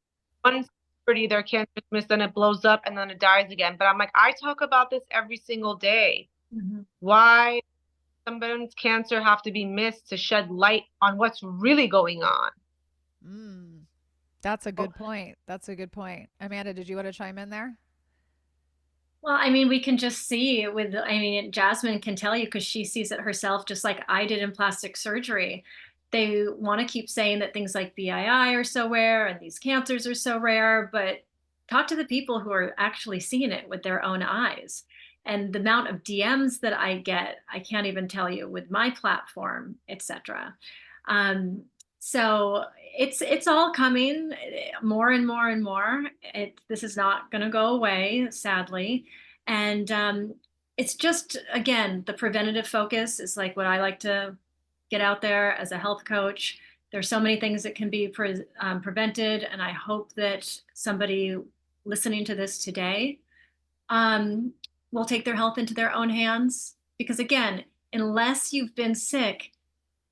one celebrity, their cancer is missed, then it blows up and then it dies again. But I'm like, I talk about this every single day. Mhm. Why somebody's cancer have to be missed to shed light on what's really going on? Mm, that's a good point. That's a good point. Amanda, did you want to chime in there? Well, I mean, we can just see with, I mean, Jasmine can tell you because she sees it herself, just like I did in plastic surgery. They want to keep saying that things like BII are so rare and these cancers are so rare, but talk to the people who are actually seeing it with their own eyes. And the amount of DMs that I get, I can't even tell you with my platform, etc. Um, so it's all coming more and more and more. This is not going to go away, sadly. And it's just, again, the preventative focus is like what I like to get out there as a health coach. There's so many things that can be prevented. And I hope that somebody listening to this today um, will take their health into their own hands. Because again, unless you've been sick,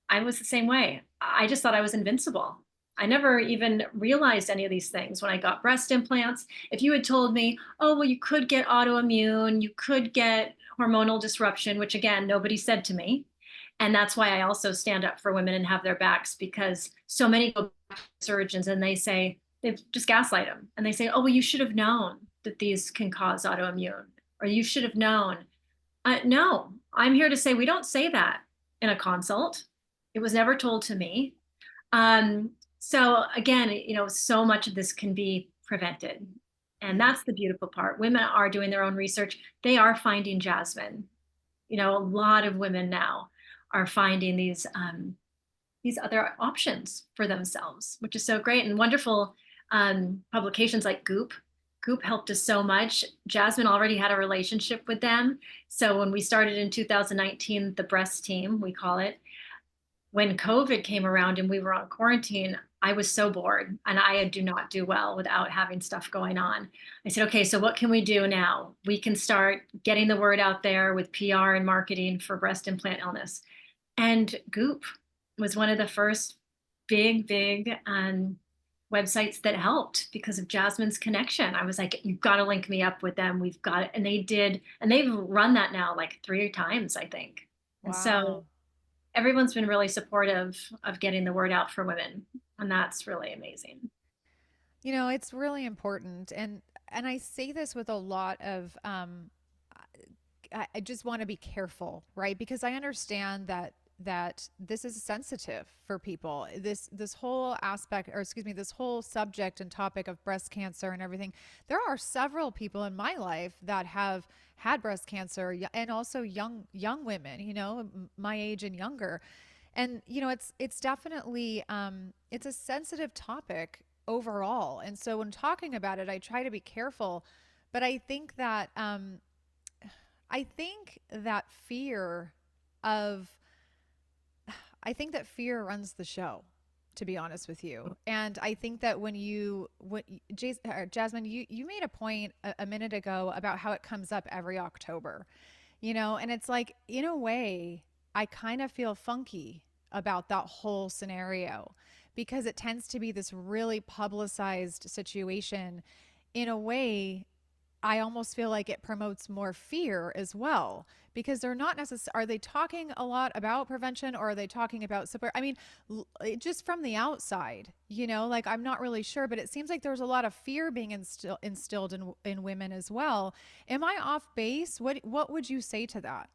I was the same way. I just thought I was invincible. I never even realized any of these things when I got breast implants. If you had told me, oh, well, you could get autoimmune, you could get hormonal disruption, which again, nobody said to me. And that's why I also stand up for women and have their backs, because so many go to surgeons and they say, they just gaslight them. And they say, oh, well, you should have known that these can cause autoimmune, or you should have known. No, I'm here to say we don't say that in a consult. It was never told to me. So again, so much of this can be prevented. And Yeah. that's the beautiful part. Women are doing their own research. They are finding Jasmine. A lot of women now are finding these other options for themselves, which is so great. And wonderful publications like Goop. Goop helped us so much. Jasmine already had a relationship with them. So when we started in 2019, the breast team, we call it, when COVID came around and we were on quarantine, I was so bored and I do not do well without having stuff going on. I said, okay, so what can we do now? We can start getting the word out there with PR and marketing for breast implant illness. And Goop was one of the first big websites that helped because of Jasmine's connection. I was like, you've got to link me up with them. We've got it. And they did. And they've run that now like 3 times, I think. And so Wow. everyone's been really supportive of getting the word out for women. And that's really amazing. You know, it's really important, and I say this with a lot of I just want to be careful, right? Because I understand that this is sensitive for people. This whole aspect, or excuse me, this whole subject and topic of breast cancer and everything. There are several people in my life that have had breast cancer, and also young women, you know, my age and younger. And you know, it's definitely it's a sensitive topic overall. And so when talking about it, I try to be careful, but I think that fear of I think that fear runs the show, to be honest with you. And I think that Jasmine, you made a point a minute ago about how it comes up every October, you know, and it's like, in a way, I kind of feel funky about that whole scenario because it tends to be this really publicized situation. In a way, I almost feel like it promotes more fear as well because they're not necessarily, are they talking a lot about prevention or are they talking about support? I mean, just from the outside, you know, like I'm not really sure, but it seems like there's a lot of fear being instilled in women as well. Am I off base? What would you say to that?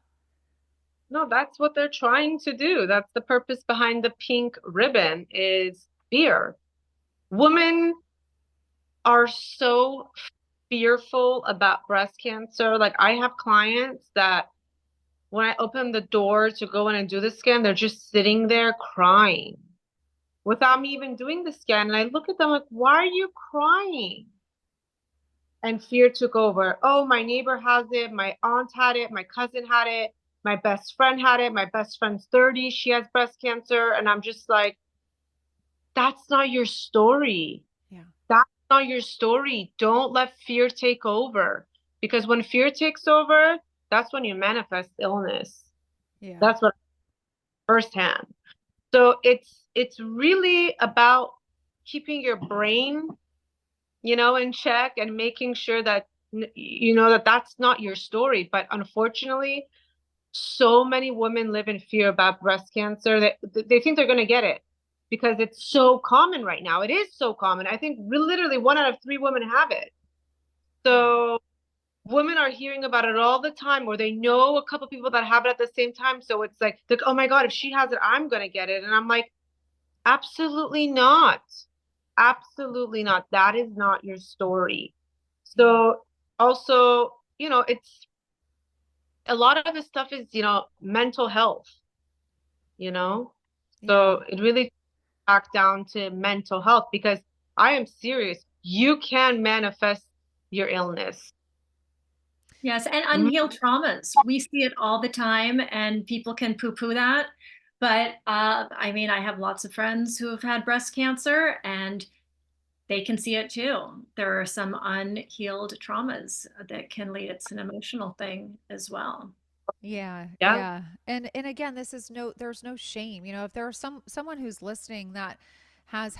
No, that's what they're trying to do. That's the purpose behind the pink ribbon is fear. Women are so fearful about breast cancer. Like I have clients that when I open the door to go in and do the scan, they're just sitting there crying without me even doing the scan. And I look at them like, why are you crying? And fear took over. Oh, my neighbor has it. My aunt had it. My cousin had it. My best friend had it. My best friend's 30. She has breast cancer. And I'm just like, that's not your story. Yeah. That's not your story. Don't let fear take over. Because when fear takes over, that's when you manifest illness. Yeah. That's what firsthand. So it's really about keeping your brain, in check and making sure that that that's not your story. But unfortunately, so many women live in fear about breast cancer that they think they're going to get it because it's so common right now. It is so common. I think literally 1 out of 3 women have it. Yeah. So women are hearing about it all the time, or they know a couple people that have it at the same time. So it's like, oh my God, if she has it, I'm going to get it. And I'm like, absolutely not. Absolutely not. That is not your story. Yeah. So also, it's a lot of this stuff is, mental health, you know? Yeah. So it really back down to mental health because I am serious. You can manifest your illness. Yes, and Mm. unhealed traumas. We see it all the time, and people can poo-poo that. But I mean, I have lots of friends who have had breast cancer, and they can see it too. There are some unhealed traumas that can lead. It's an emotional thing as well. Yeah, Yeah. yeah. And again, there's no shame. You know, if there are someone who's listening that has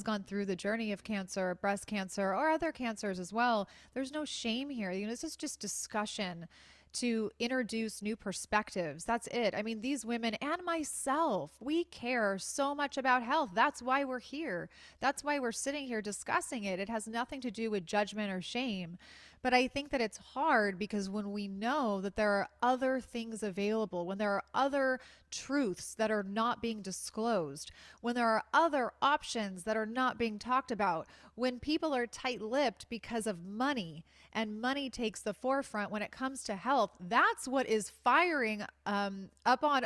gone through the journey of cancer, breast cancer, or other cancers as well, there's no shame here. You know, this is just discussion to introduce new perspectives. That's it. I mean, these women and myself, we care so much about health. That's why we're here. That's why we're sitting here discussing it. It has nothing to do with judgment or shame. But I think that it's hard because when we know that there are other things available, when there are other truths that are not being disclosed, when there are other options that are not being talked about, when people are tight lipped because of money and money takes the forefront when it comes to health, that's what is firing up on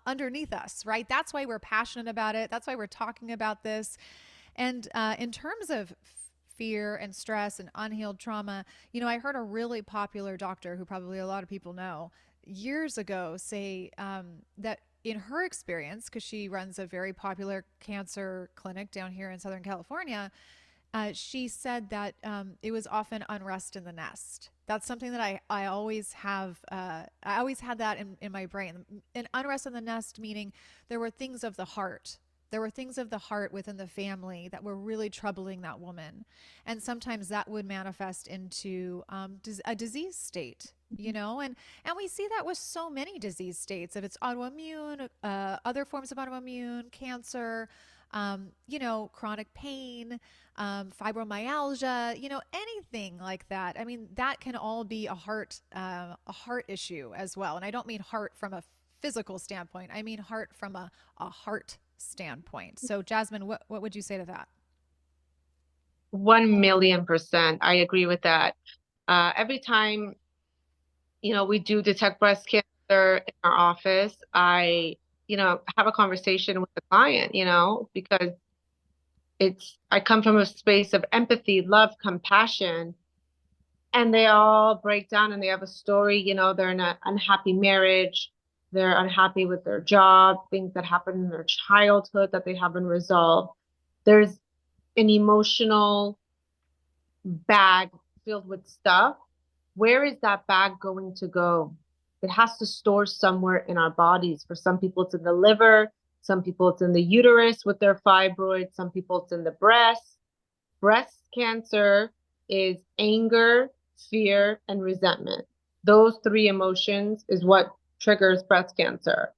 underneath us, right? That's why we're passionate about it. That's why we're talking about this. And in terms of fear and stress and unhealed trauma. I heard a really popular doctor who probably a lot of people know years ago say that in her experience, because she runs a very popular cancer clinic down here in Southern California, she said that it was often unrest in the nest. That's something that I always have, I always had that in my brain. An unrest in the nest, meaning there were things of the heart. There were things of the heart within the family that were really troubling that woman. And sometimes that would manifest into a disease state, and we see that with so many disease states. If it's autoimmune, other forms of autoimmune, cancer, chronic pain, fibromyalgia, anything like that. I mean, that can all be a heart issue as well. And I don't mean heart from a physical standpoint. I mean heart from a heart standpoint. So Jasmine, what would you say to that? 1,000,000%. I agree with that. Every time, we do detect breast cancer in our office, have a conversation with the client, because I come from a space of empathy, love, compassion, and they all break down and they have a story, they're in an unhappy marriage, they're unhappy with their job, things that happened in their childhood that they haven't resolved. There's an emotional bag filled with stuff. Where is that bag going to go? It has to store somewhere in our bodies. For some people, it's in the liver. Some people, it's in the uterus with their fibroids. Some people, it's in the breast. Breast cancer is anger, fear, and resentment. Those three emotions is what triggers breast cancer.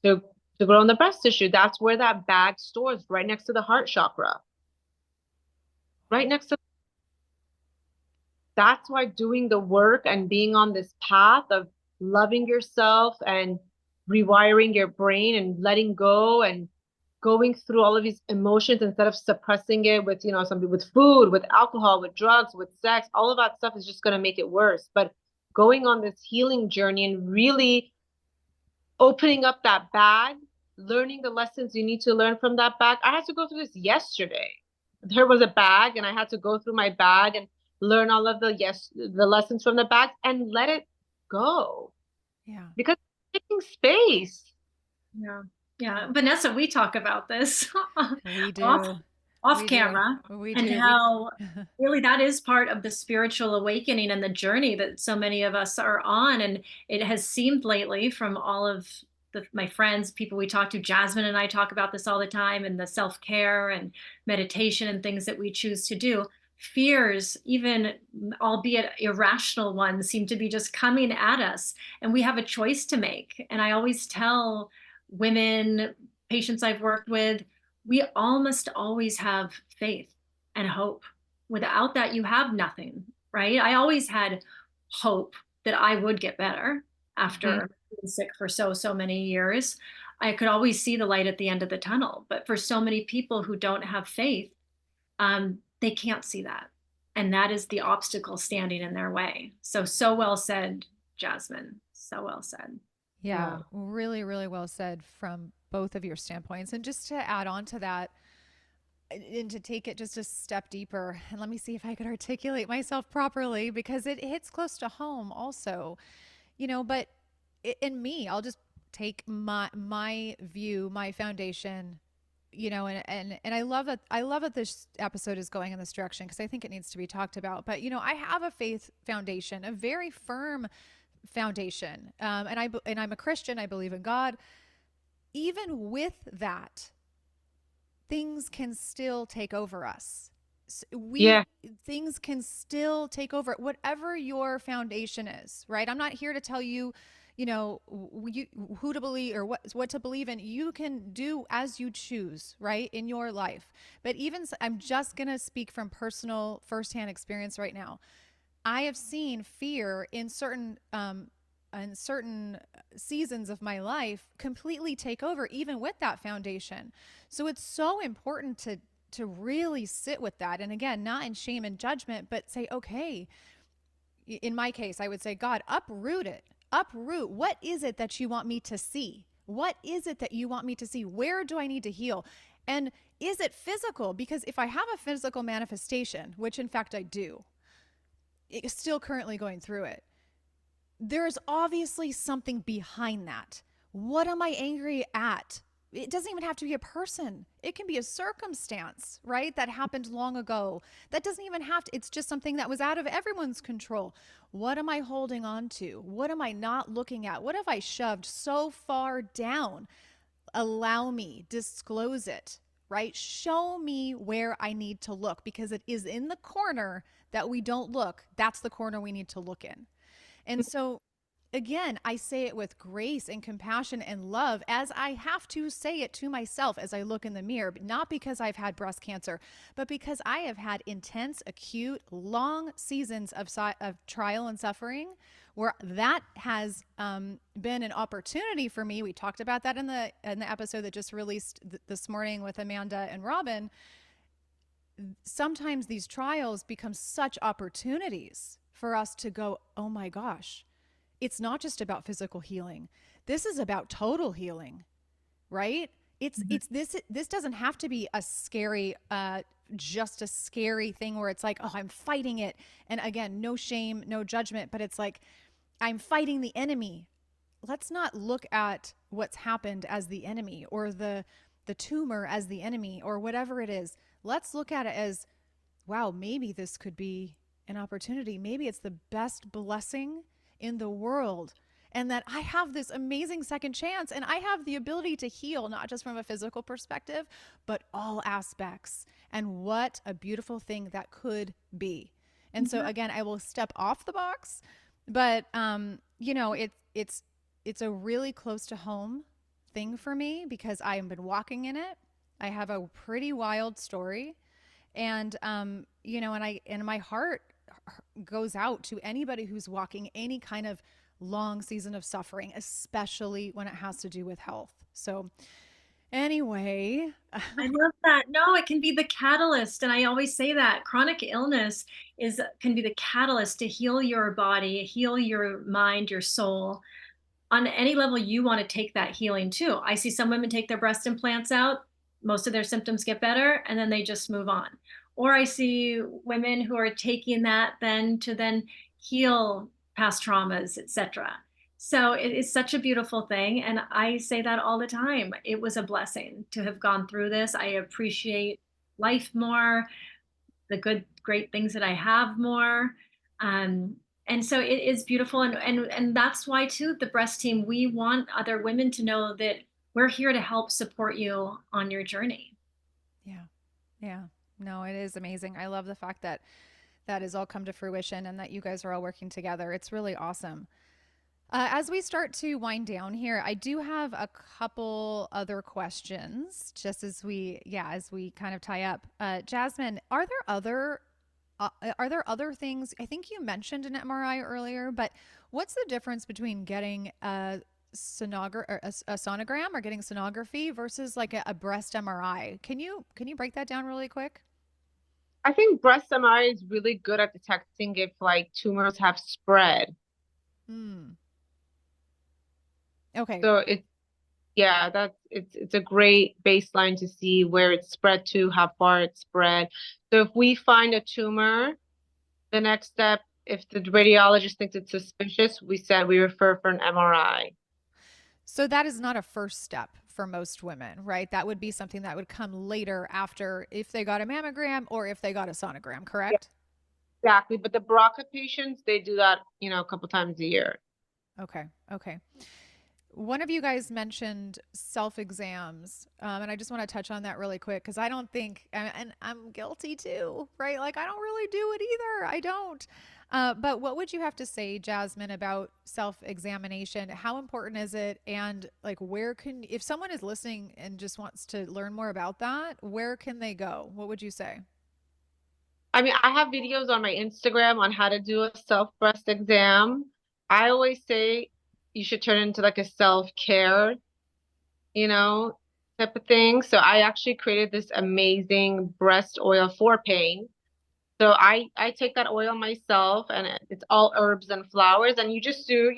So to grow in the breast tissue, that's where that bag stores, right next to the heart chakra. Right next to. That's why doing the work and being on this path of loving yourself and rewiring your brain and letting go and going through all of these emotions instead of suppressing it with, something with food, with alcohol, with drugs, with sex, all of that stuff is just going to make it worse. But going on this healing journey and really opening up that bag, learning the lessons you need to learn from that bag. I had to go through this yesterday. There was a bag and I had to go through my bag and learn all of the lessons from the bag and let it go. Yeah. Because it's taking space. Yeah. Yeah. Vanessa, we talk about this We do. off We camera. do. We And do. how really that is part of the spiritual awakening and the journey that so many of us are on. And it has seemed lately from all of my friends, people we talk to, Jasmine and I talk about this all the time, and the self-care and meditation and things that we choose to do. Fears, even albeit irrational ones, seem to be just coming at us, and we have a choice to make. And I always tell women, patients I've worked with, we all must always have faith and hope. Without that, you have nothing, right? I always had hope that I would get better after being sick for so many years. I could always see the light at the end of the tunnel. But for so many people who don't have faith, they can't see that. And that is the obstacle standing in their way. So well said, Jasmine. So well said. Yeah, really, really well said from both of your standpoints. And just to add on to that, and to take it just a step deeper, and let me see if I could articulate myself properly because it hits close to home also, but in me, I'll just take my view, my foundation, and I love that this episode is going in this direction because I think it needs to be talked about. But I have a faith foundation, a very firm foundation, and I'm a Christian. I believe in God. Even with that, things can still take over us. Things can still take over whatever your foundation is, right? I'm not here to tell you, who to believe or what to believe in. You can do as you choose, right, in your life. But I'm just going to speak from personal firsthand experience right now. I have seen fear in certain seasons of my life completely take over, even with that foundation. So it's so important to really sit with that. And again, not in shame and judgment, but say, okay, in my case, I would say, God, uproot it. Uproot. What is it that you want me to see? What is it that you want me to see? Where do I need to heal? And is it physical? Because if I have a physical manifestation, which in fact I do, it's still currently going through it, there's obviously something behind that. What am I angry at? It doesn't even have to be a person. It can be a circumstance, right? That happened long ago. That doesn't even have to, it's just something that was out of everyone's control. What am I holding on to? What am I not looking at? What have I shoved so far down? Allow me, disclose it, right? Show me where I need to look, because it is in the corner that we don't look. That's the corner we need to look in. And so, again, I say it with grace and compassion and love, as I have to say it to myself as I look in the mirror, not because I've had breast cancer, but because I have had intense, acute, long seasons of trial and suffering, where that has been an opportunity for me. We talked about that in the episode that just released this morning with Amanda and Robin. Sometimes these trials become such opportunities for us to go, oh my gosh, it's not just about physical healing. This is about total healing, right? It's this doesn't have to be a scary just a scary thing where it's like, oh, I'm fighting it. And again, no shame, no judgment, but it's like I'm fighting the enemy. Let's not look at what's happened as the enemy, or the tumor as the enemy, or whatever it is. Let's look at it as, wow, maybe this could be an opportunity. Maybe it's the best blessing in the world, and that I have this amazing second chance, and I have the ability to heal, not just from a physical perspective, but all aspects. And what a beautiful thing that could be. And so again, I will step off the box, but you know, it's a really close to home thing for me, because I have been walking in it. I have a pretty wild story, and you know, and my heart goes out to anybody who's walking any kind of long season of suffering, especially when it has to do with health. So anyway, I love that. No, it can be the catalyst. And I always say that chronic illness can be the catalyst to heal your body, heal your mind, your soul. On any level you want to take that healing to. I see some women take their breast implants out, most of their symptoms get better, and then they just move on. Or I see women who are taking that then heal past traumas, etc. So it is such a beautiful thing. And I say that all the time. It was a blessing to have gone through this. I appreciate life more, the great things that I have more. And so it is beautiful. And that's why too, the breast team, we want other women to know that we're here to help support you on your journey. yeah. Yeah. No, it is amazing. I love the fact that that has all come to fruition and that you guys are all working together. It's really awesome. As we start to wind down here, I do have a couple other questions, just as as we kind of tie up. Jasmine, are there other things? I think you mentioned an MRI earlier, but what's the difference between getting a sonogram or getting sonography versus like a breast MRI? Can you break that down really quick? I think breast MRI is really good at detecting if like tumors have spread. Hmm. Okay. So it's a great baseline to see where it's spread to, how far it's spread. So if we find a tumor, the next step, if the radiologist thinks it's suspicious, we refer for an MRI. So that is not a first step for most women, right? That would be something that would come later, after if they got a mammogram or if they got a sonogram, correct? Yeah, exactly. But the BRCA patients, they do that, a couple times a year. Okay. Okay. One of you guys mentioned self exams, and I just want to touch on that really quick, because I don't think, and I'm guilty too, right? Like I don't really do it either. I don't. But what would you have to say, Jasmine, about self examination? How important is it? And like, if someone is listening and just wants to learn more about that, where can they go? What would you say? I mean, I have videos on my Instagram on how to do a self breast exam. I always say you should turn it into like a self-care, you know, type of thing. So I actually created this amazing breast oil for pain. So I take that oil myself, and it's all herbs and flowers, and you just do,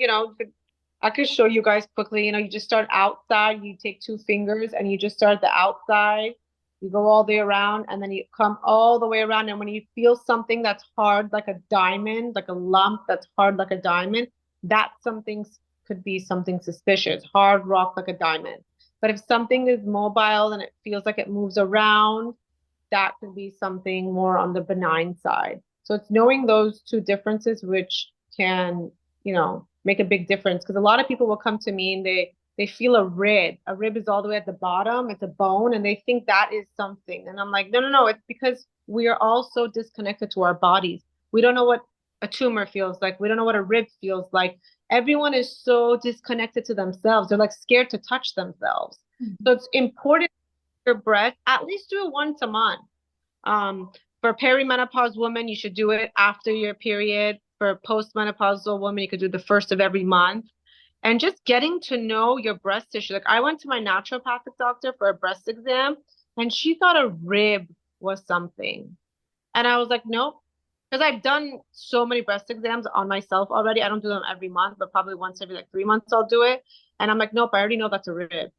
I could show you guys quickly, you just start outside, you take two fingers and you just start the outside, You go all the way around and then you come all the way around. And when you feel something that's hard like a diamond, like a lump that's hard like a diamond, that something could be something suspicious, hard rock like a diamond. But if something is mobile and it feels like it moves around, that could be something more on the benign side. So it's knowing those two differences, which can, make a big difference. Because a lot of people will come to me and they feel a rib. A rib is all the way at the bottom. It's a bone, and they think that is something. And I'm like, no, no, no. It's because we are all so disconnected to our bodies. We don't know what a tumor feels like. We don't know what a rib feels like. Everyone is so disconnected to themselves. They're like scared to touch themselves. So it's important your breast, at least do it once a month. For perimenopause women, you should do it after your period. For postmenopausal women, you could do the first of every month. And just getting to know your breast tissue. Like I went to my naturopathic doctor for a breast exam, and she thought a rib was something. And I was like, nope. Because I've done so many breast exams on myself already. I don't do them every month, but probably once every like 3 months I'll do it. And I'm like, nope, I already know that's a rib.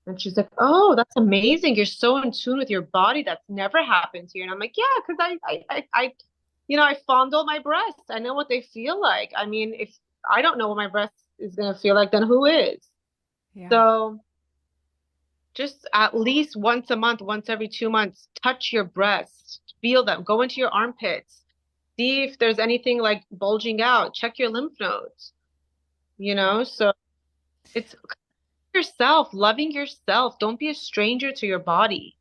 And she's like, "Oh, that's amazing. You're so in tune with your body. That's never happened to you." And I'm like, "Yeah, because I fondle my breasts. I know what they feel like. I mean, if I don't know what my breast is gonna feel like, then who is?" Yeah. So just at least once a month, once every 2 months, touch your breasts, feel them, go into your armpits, see if there's anything like bulging out, check your lymph nodes, So it's yourself, loving yourself. Don't be a stranger to your body.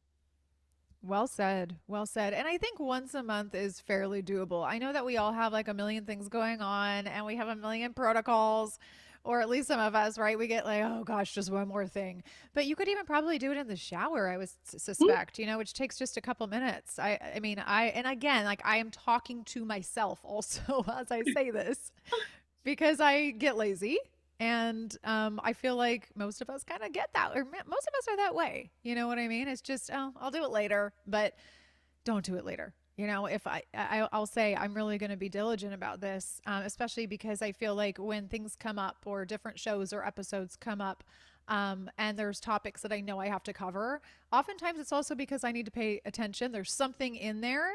Well said. Well said. And I think once a month is fairly doable. I know that we all have like a million things going on and we have a million protocols, or at least some of us, right? We get like, oh gosh, just one more thing. But you could even probably do it in the shower, I would suspect, which takes just a couple minutes. I mean, and again, like I am talking to myself also as I say this because I get lazy. And I feel like most of us kind of get that, or most of us are that way. You know what I mean? It's just, oh, I'll do it later, but don't do it later. If I'll say I'm really going to be diligent about this, especially because I feel like when things come up or different shows or episodes come up, and there's topics that I know I have to cover, oftentimes it's also because I need to pay attention. There's something in there,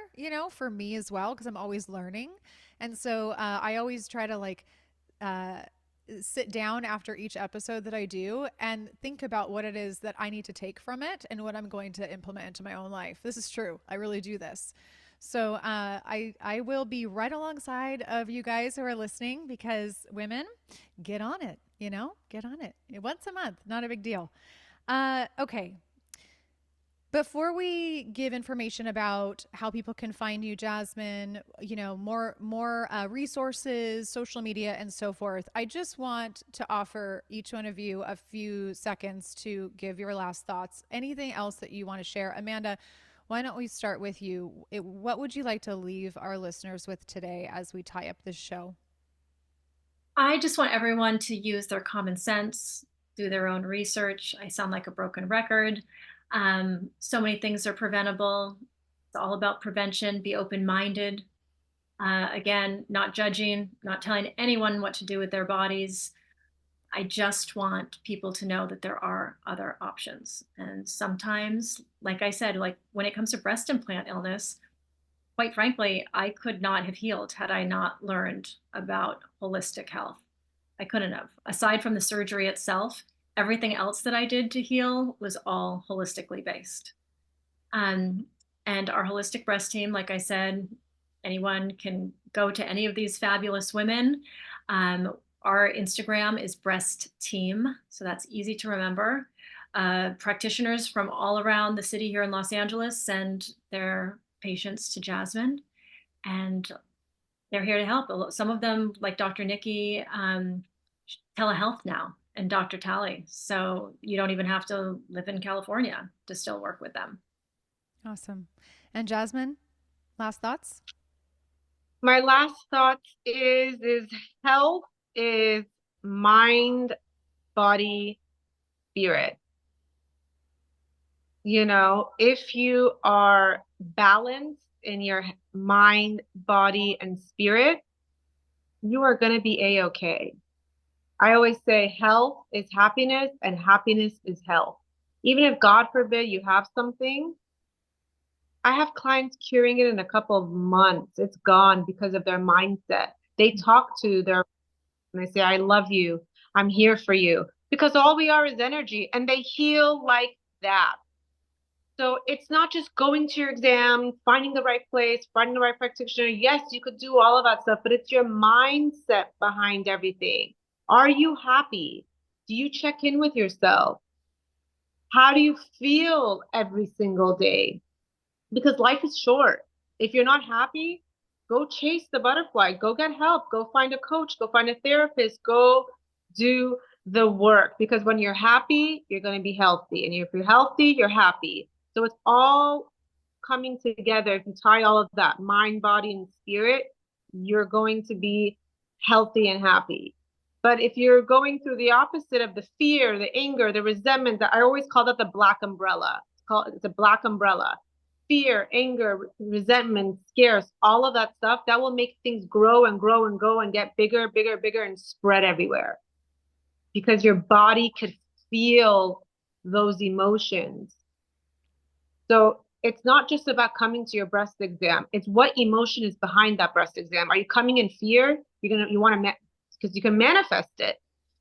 for me as well, because I'm always learning. And so I always try to uh, sit down after each episode that I do and think about what it is that I need to take from it and what I'm going to implement into my own life. This is true. I really do this. So I will be right alongside of you guys who are listening, because women, get on it. Get on it once a month. Not a big deal. Okay. Before we give information about how people can find you, Jasmine, more resources, social media, and so forth, I just want to offer each one of you a few seconds to give your last thoughts. Anything else that you want to share? Amanda, why don't we start with you? What would you like to leave our listeners with today as we tie up this show? I just want everyone to use their common sense, do their own research. I sound like a broken record. So many things are preventable. It's all about prevention. Be open-minded. Again, not judging, not telling anyone what to do with their bodies. I just want people to know that there are other options. And sometimes, like I said, like when it comes to breast implant illness, quite frankly, I could not have healed had I not learned about holistic health. I couldn't have. Aside from the surgery itself, everything else that I did to heal was all holistically based. Um, and our holistic breast team, like I said, anyone can go to any of these fabulous women. Our Instagram is breast team, so that's easy to remember. Practitioners from all around the city here in Los Angeles send their patients to Jasmine, and they're here to help. Some of them, like Dr. Nikki, telehealth now, and Dr. Tally. So you don't even have to live in California to still work with them. Awesome. And Jasmine, last thoughts? My last thought is health is mind, body, spirit. If you are balanced in your mind, body, and spirit, you are going to be a-okay. I always say health is happiness and happiness is health. Even if God forbid you have something, I have clients curing it in a couple of months. It's gone because of their mindset. They talk to their and they say, I love you. I'm here for you. Because all we are is energy and they heal like that. So it's not just going to your exam, finding the right place, finding the right practitioner. Yes, you could do all of that stuff, but it's your mindset behind everything. Are you happy? Do you check in with yourself? How do you feel every single day? Because life is short. If you're not happy, go chase the butterfly, go get help, go find a coach, go find a therapist, go do the work. Because when you're happy, you're going to be healthy. And if you're healthy, you're happy. So it's all coming together. If you tie all of that mind, body, and spirit, you're going to be healthy and happy. But if you're going through the opposite of the fear, the anger, the resentment, I always call that the black umbrella. It's a black umbrella. Fear, anger, resentment, scares, all of that stuff, that will make things grow and grow and grow and get bigger, bigger, bigger and spread everywhere because your body could feel those emotions. So it's not just about coming to your breast exam. It's what emotion is behind that breast exam. Are you coming in fear? You want to, because you can manifest it.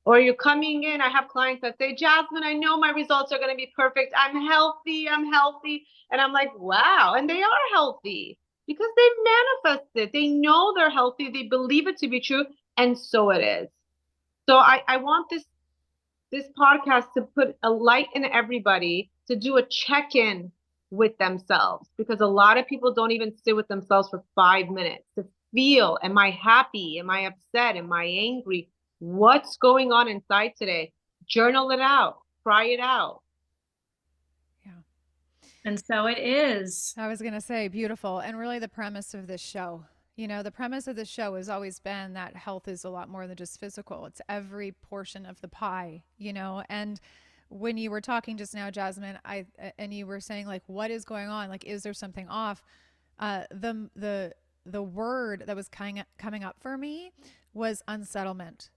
Or you're coming in, I have clients that say, Jasmine, I know my results are going to be perfect. I'm healthy. I'm healthy. And I'm like, wow. And they are healthy because they manifested. They know they're healthy. They believe it to be true. And so it is. So I want this podcast to put a light in everybody to do a check-in with themselves because a lot of people don't even sit with themselves for 5 minutes to feel, am I happy? Am I upset? Am I angry? What's going on inside today? Journal it out, cry it out. Yeah. And so it is. I was going to say beautiful. And really the premise of this show, the premise of the show has always been that health is a lot more than just physical. It's every portion of the pie, and when you were talking just now, Jasmine, and you were saying like, what is going on? Like, is there something off? The word that was coming up for me was unsettlement.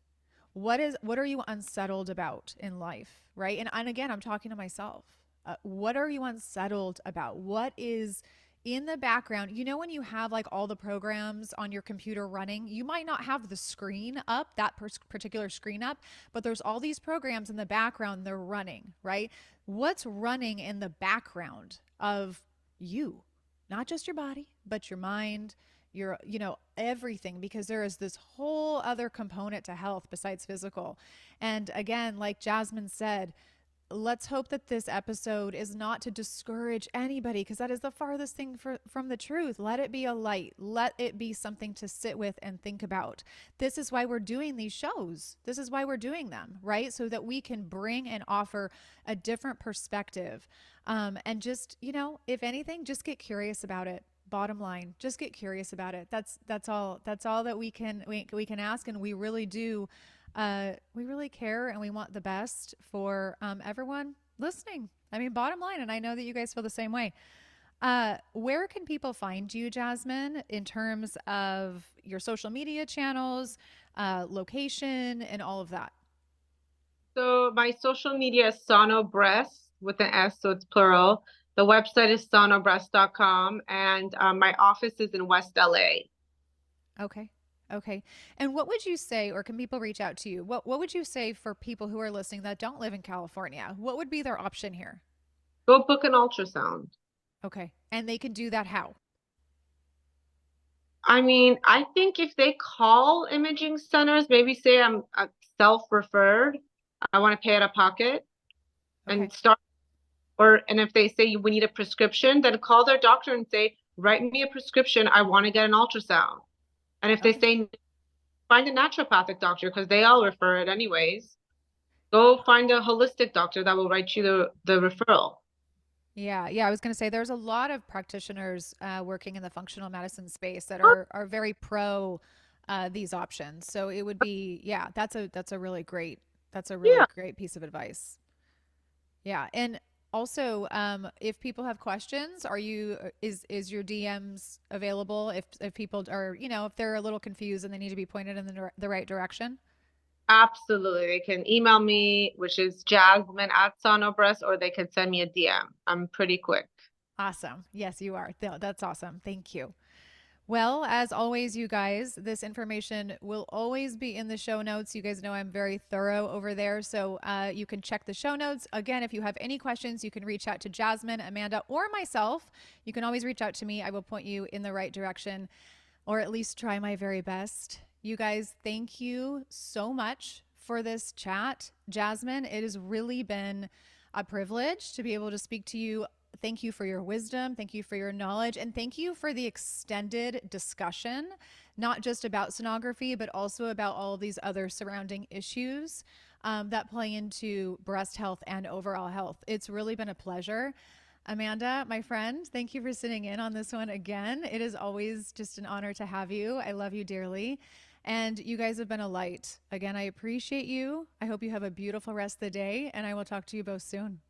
What are you unsettled about in life? Right. And again, I'm talking to myself. What are you unsettled about? What is in the background? When you have like all the programs on your computer running, you might not have the screen up, that particular screen up, but there's all these programs in the background, they're running, right? What's running in the background of you? Not just your body, but your mind, your, everything, because there is this whole other component to health besides physical. And again, like Jasmine said, let's hope that this episode is not to discourage anybody because that is the farthest thing from the truth. Let it be a light. Let it be something to sit with and think about. This is why we're doing these shows. This is why we're doing them, right? So that we can bring and offer a different perspective. And just, if anything, just get curious about it. Bottom line, just get curious about it. That's all that we can ask. And we really do. We really care and we want the best for everyone listening. I mean, bottom line, and I know that you guys feel the same way. Where can people find you, Jasmine, in terms of your social media channels, location, and all of that? So my social media is sonobreast with an S, so it's plural. The website is sonobreast.com, and my office is in West LA. Okay. Okay. And what would you say, or can people reach out to you? What would you say for people who are listening that don't live in California? What would be their option here? Go book an ultrasound. Okay. And they can do that how? I mean, I think if they call imaging centers, maybe say I'm self-referred, I want to pay out of pocket Okay. and start, and if they say we need a prescription, then call their doctor and say, write me a prescription. I want to get an ultrasound. And if they Okay. say, find a naturopathic doctor because they all refer it anyways. Go find a holistic doctor that will write you the referral. Yeah, yeah. I was going to say there's a lot of practitioners working in the functional medicine space that Oh, are very pro these options. So it would be, yeah, that's a really great yeah. piece of advice. Yeah, and also, if people have questions, is your DMs available if people are, if they're a little confused and they need to be pointed in the right direction? Absolutely. They can email me, which is Jasmine@sonobreast, or they can send me a DM. I'm pretty quick. Awesome. Yes, you are. That's awesome. Thank you. Well, as always, you guys, this information will always be in the show notes. You guys know I'm very thorough over there. So you can check the show notes. Again, if you have any questions, you can reach out to Jasmine, Amanda, or myself. You can always reach out to me. I will point you in the right direction, or at least try my very best. You guys, thank you so much for this chat. Jasmine, it has really been a privilege to be able to speak to you. Thank you for your wisdom. Thank you for your knowledge. And thank you for the extended discussion, not just about sonography, but also about all of these other surrounding issues that play into breast health and overall health. It's really been a pleasure. Amanda, my friend, thank you for sitting in on this one again. It is always just an honor to have you. I love you dearly. And you guys have been a light. Again, I appreciate you. I hope you have a beautiful rest of the day, and I will talk to you both soon.